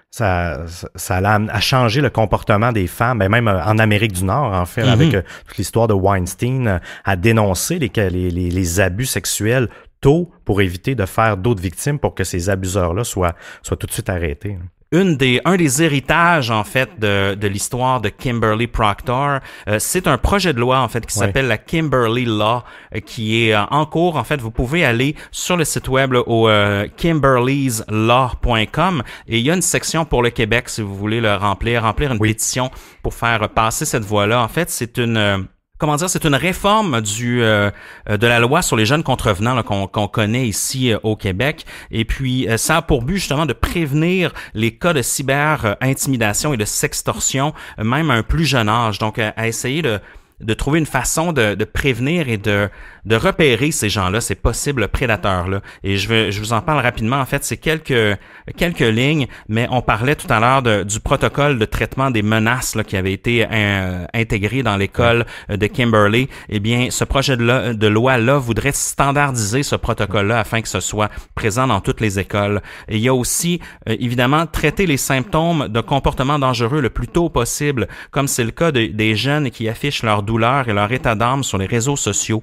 Speaker 3: ça a changé le comportement des femmes, même en Amérique du Nord, en fait, avec toute l'histoire de Weinstein, à dénoncer les abus sexuels tôt pour éviter de faire d'autres victimes pour que ces abuseurs-là soient tout de suite arrêtés.
Speaker 1: Un des héritages, en fait, de l'histoire de Kimberly Proctor, c'est un projet de loi, en fait, qui s'appelle la Kimberly Law, qui est en cours. En fait, vous pouvez aller sur le site web au kimberlyslaw.com, et il y a une section pour le Québec, si vous voulez le remplir une pétition pour faire passer cette voie-là. En fait, c'est une réforme de la loi sur les jeunes contrevenants là, qu'on connaît ici au Québec. Et puis, ça a pour but justement de prévenir les cas de cyber-intimidation et de sextorsion, même à un plus jeune âge. Donc, à essayer de trouver une façon de prévenir et de repérer ces gens-là, ces possibles prédateurs-là. Et je vous en parle rapidement. En fait, c'est quelques lignes, mais on parlait tout à l'heure du protocole de traitement des menaces là, qui avait été intégré dans l'école de Kimberley. Eh bien, ce projet de loi-là voudrait standardiser ce protocole-là afin que ce soit présent dans toutes les écoles. Et il y a aussi, évidemment, traiter les symptômes de comportement dangereux le plus tôt possible, comme c'est le cas des jeunes qui affichent leur douleur et leur état d'âme sur les réseaux sociaux.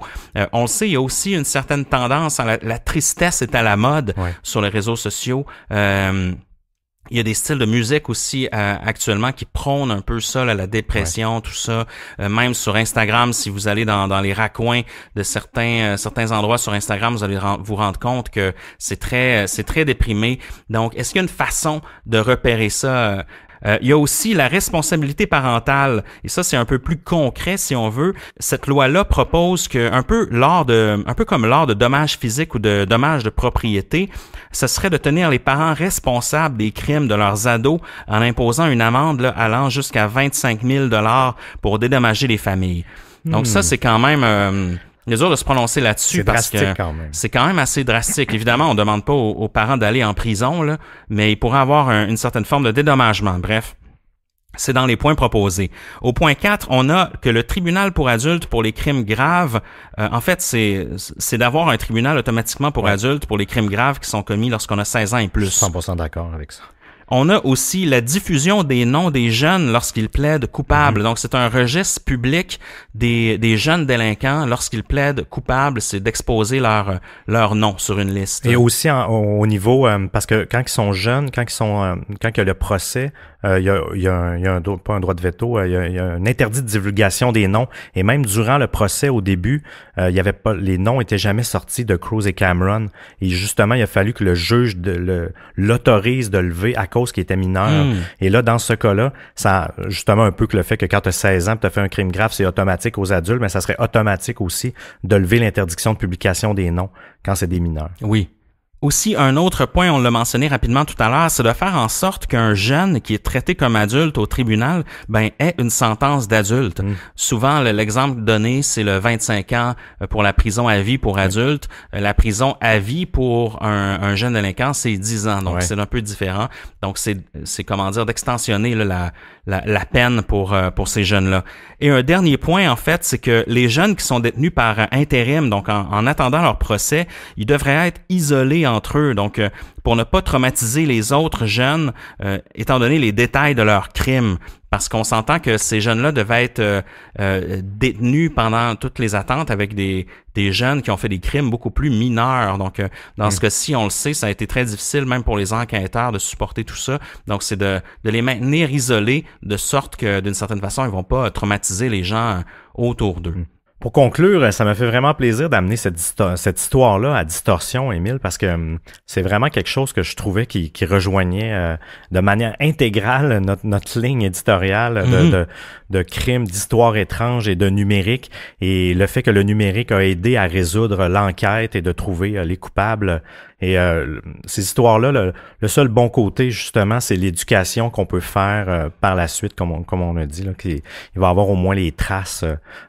Speaker 1: On le sait, il y a aussi une certaine tendance, la tristesse est à la mode sur les réseaux sociaux. Il y a des styles de musique aussi actuellement qui prônent un peu ça, là, la dépression, tout ça. Même sur Instagram, si vous allez dans les raccoins de certains endroits sur Instagram, vous allez vous rendre compte que c'est très déprimé. Donc, est-ce qu'il y a une façon de repérer ça? Il y a aussi la responsabilité parentale, et ça c'est un peu plus concret si on veut. Cette loi-là propose que un peu comme lors de dommages physiques ou de dommages de propriété, ce serait de tenir les parents responsables des crimes de leurs ados en imposant une amende là, allant jusqu'à 25 000 $ pour dédommager les familles. Donc ça c'est quand même il est dur de se prononcer là-dessus parce que c'est quand même assez drastique. Évidemment, on demande pas aux parents d'aller en prison, là, mais ils pourraient avoir une certaine forme de dédommagement. Bref, c'est dans les points proposés. Au point 4, on a que le tribunal pour adultes pour les crimes graves, en fait, c'est d'avoir un tribunal automatiquement pour adultes pour les crimes graves qui sont commis lorsqu'on a 16 ans et plus.
Speaker 3: 100% d'accord avec ça.
Speaker 1: On a aussi la diffusion des noms des jeunes lorsqu'ils plaident coupables. Donc, c'est un registre public des jeunes délinquants. Lorsqu'ils plaident coupables, c'est d'exposer leur nom sur une liste.
Speaker 3: Et aussi au niveau, parce que quand ils sont jeunes, quand il y a le procès, il y a pas un droit de veto, il y a un interdit de divulgation des noms. Et même durant le procès, au début, il y avait pas, les noms étaient jamais sortis de Cruise et Cameron. Et justement, il a fallu que le juge l'autorise de lever à cause qu'il était mineur. Et là, dans ce cas-là, ça, justement, un peu que le fait que quand tu as 16 ans, tu as fait un crime grave, c'est automatique aux adultes, mais ça serait automatique aussi de lever l'interdiction de publication des noms quand c'est des mineurs.
Speaker 1: Oui. Aussi, un autre point, on l'a mentionné rapidement tout à l'heure, c'est de faire en sorte qu'un jeune qui est traité comme adulte au tribunal, ait une sentence d'adulte. Souvent, l'exemple donné, c'est le 25 ans pour la prison à vie pour adultes. La prison à vie pour un jeune délinquant, c'est 10 ans. Donc, c'est un peu différent. Donc, c'est comment dire, d'extensionner là, la peine pour ces jeunes-là. Et un dernier point, en fait, c'est que les jeunes qui sont détenus par intérim, donc en attendant leur procès, ils devraient être isolés entre eux, donc pour ne pas traumatiser les autres jeunes, étant donné les détails de leurs crimes, parce qu'on s'entend que ces jeunes-là devaient être détenus pendant toutes les attentes avec des jeunes qui ont fait des crimes beaucoup plus mineurs. Donc, dans ce cas-ci, on le sait, ça a été très difficile, même pour les enquêteurs, de supporter tout ça. Donc, c'est de les maintenir isolés, de sorte que, d'une certaine façon, ils vont pas traumatiser les gens autour d'eux.
Speaker 3: Pour conclure, ça me fait vraiment plaisir d'amener cette histoire-là à Distorsion, Émile, parce que c'est vraiment quelque chose que je trouvais qui rejoignait de manière intégrale notre ligne éditoriale de crimes, d'histoires étranges et de numérique. Et le fait que le numérique a aidé à résoudre l'enquête et de trouver les coupables. Et ces histoires-là, le seul bon côté, justement, c'est l'éducation qu'on peut faire par la suite, comme on a dit, là, qu'il va y avoir au moins les traces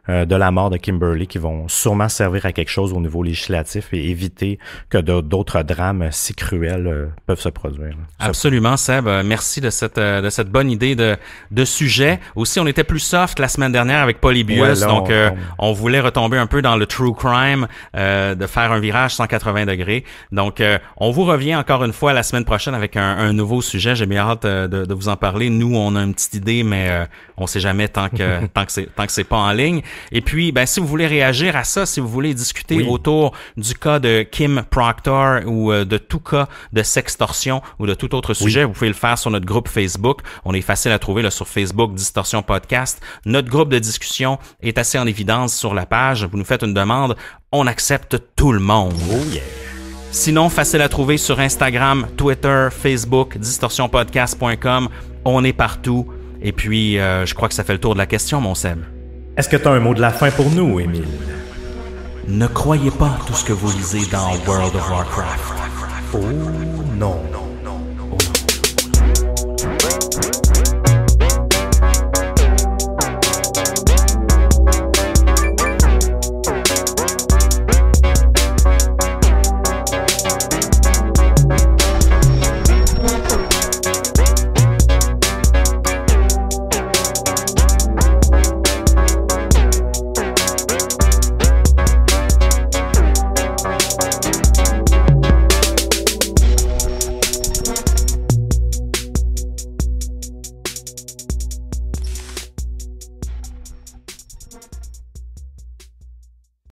Speaker 3: de la mort de Kimberley qui vont sûrement servir à quelque chose au niveau législatif et éviter que d'autres drames si cruels peuvent se produire.
Speaker 1: Absolument, Seb. Merci de cette bonne idée de sujet. Aussi, on était plus soft la semaine dernière avec Polybius, donc on voulait retomber un peu dans le true crime, de faire un virage 180 degrés. Donc, on vous revient encore une fois la semaine prochaine avec un nouveau sujet. J'ai bien hâte de vous en parler. Nous, on a une petite idée, mais on sait jamais tant que c'est pas en ligne. Et puis, si vous voulez réagir à ça, si vous voulez discuter autour du cas de Kim Proctor ou de tout cas de sextorsion ou de tout autre sujet, vous pouvez le faire sur notre groupe Facebook. On est facile à trouver là sur Facebook, Distorsion Podcast. Notre groupe de discussion est assez en évidence sur la page. Vous nous faites une demande, on accepte tout le monde.
Speaker 3: Oh yeah!
Speaker 1: Sinon, facile à trouver sur Instagram, Twitter, Facebook, distorsionpodcast.com. On est partout. Et puis, je crois que ça fait le tour de la question, mon Seb.
Speaker 3: Est-ce que tu as un mot de la fin pour nous, Émile?
Speaker 1: Ne croyez pas tout ce que vous lisez dans World of Warcraft.
Speaker 3: Oh!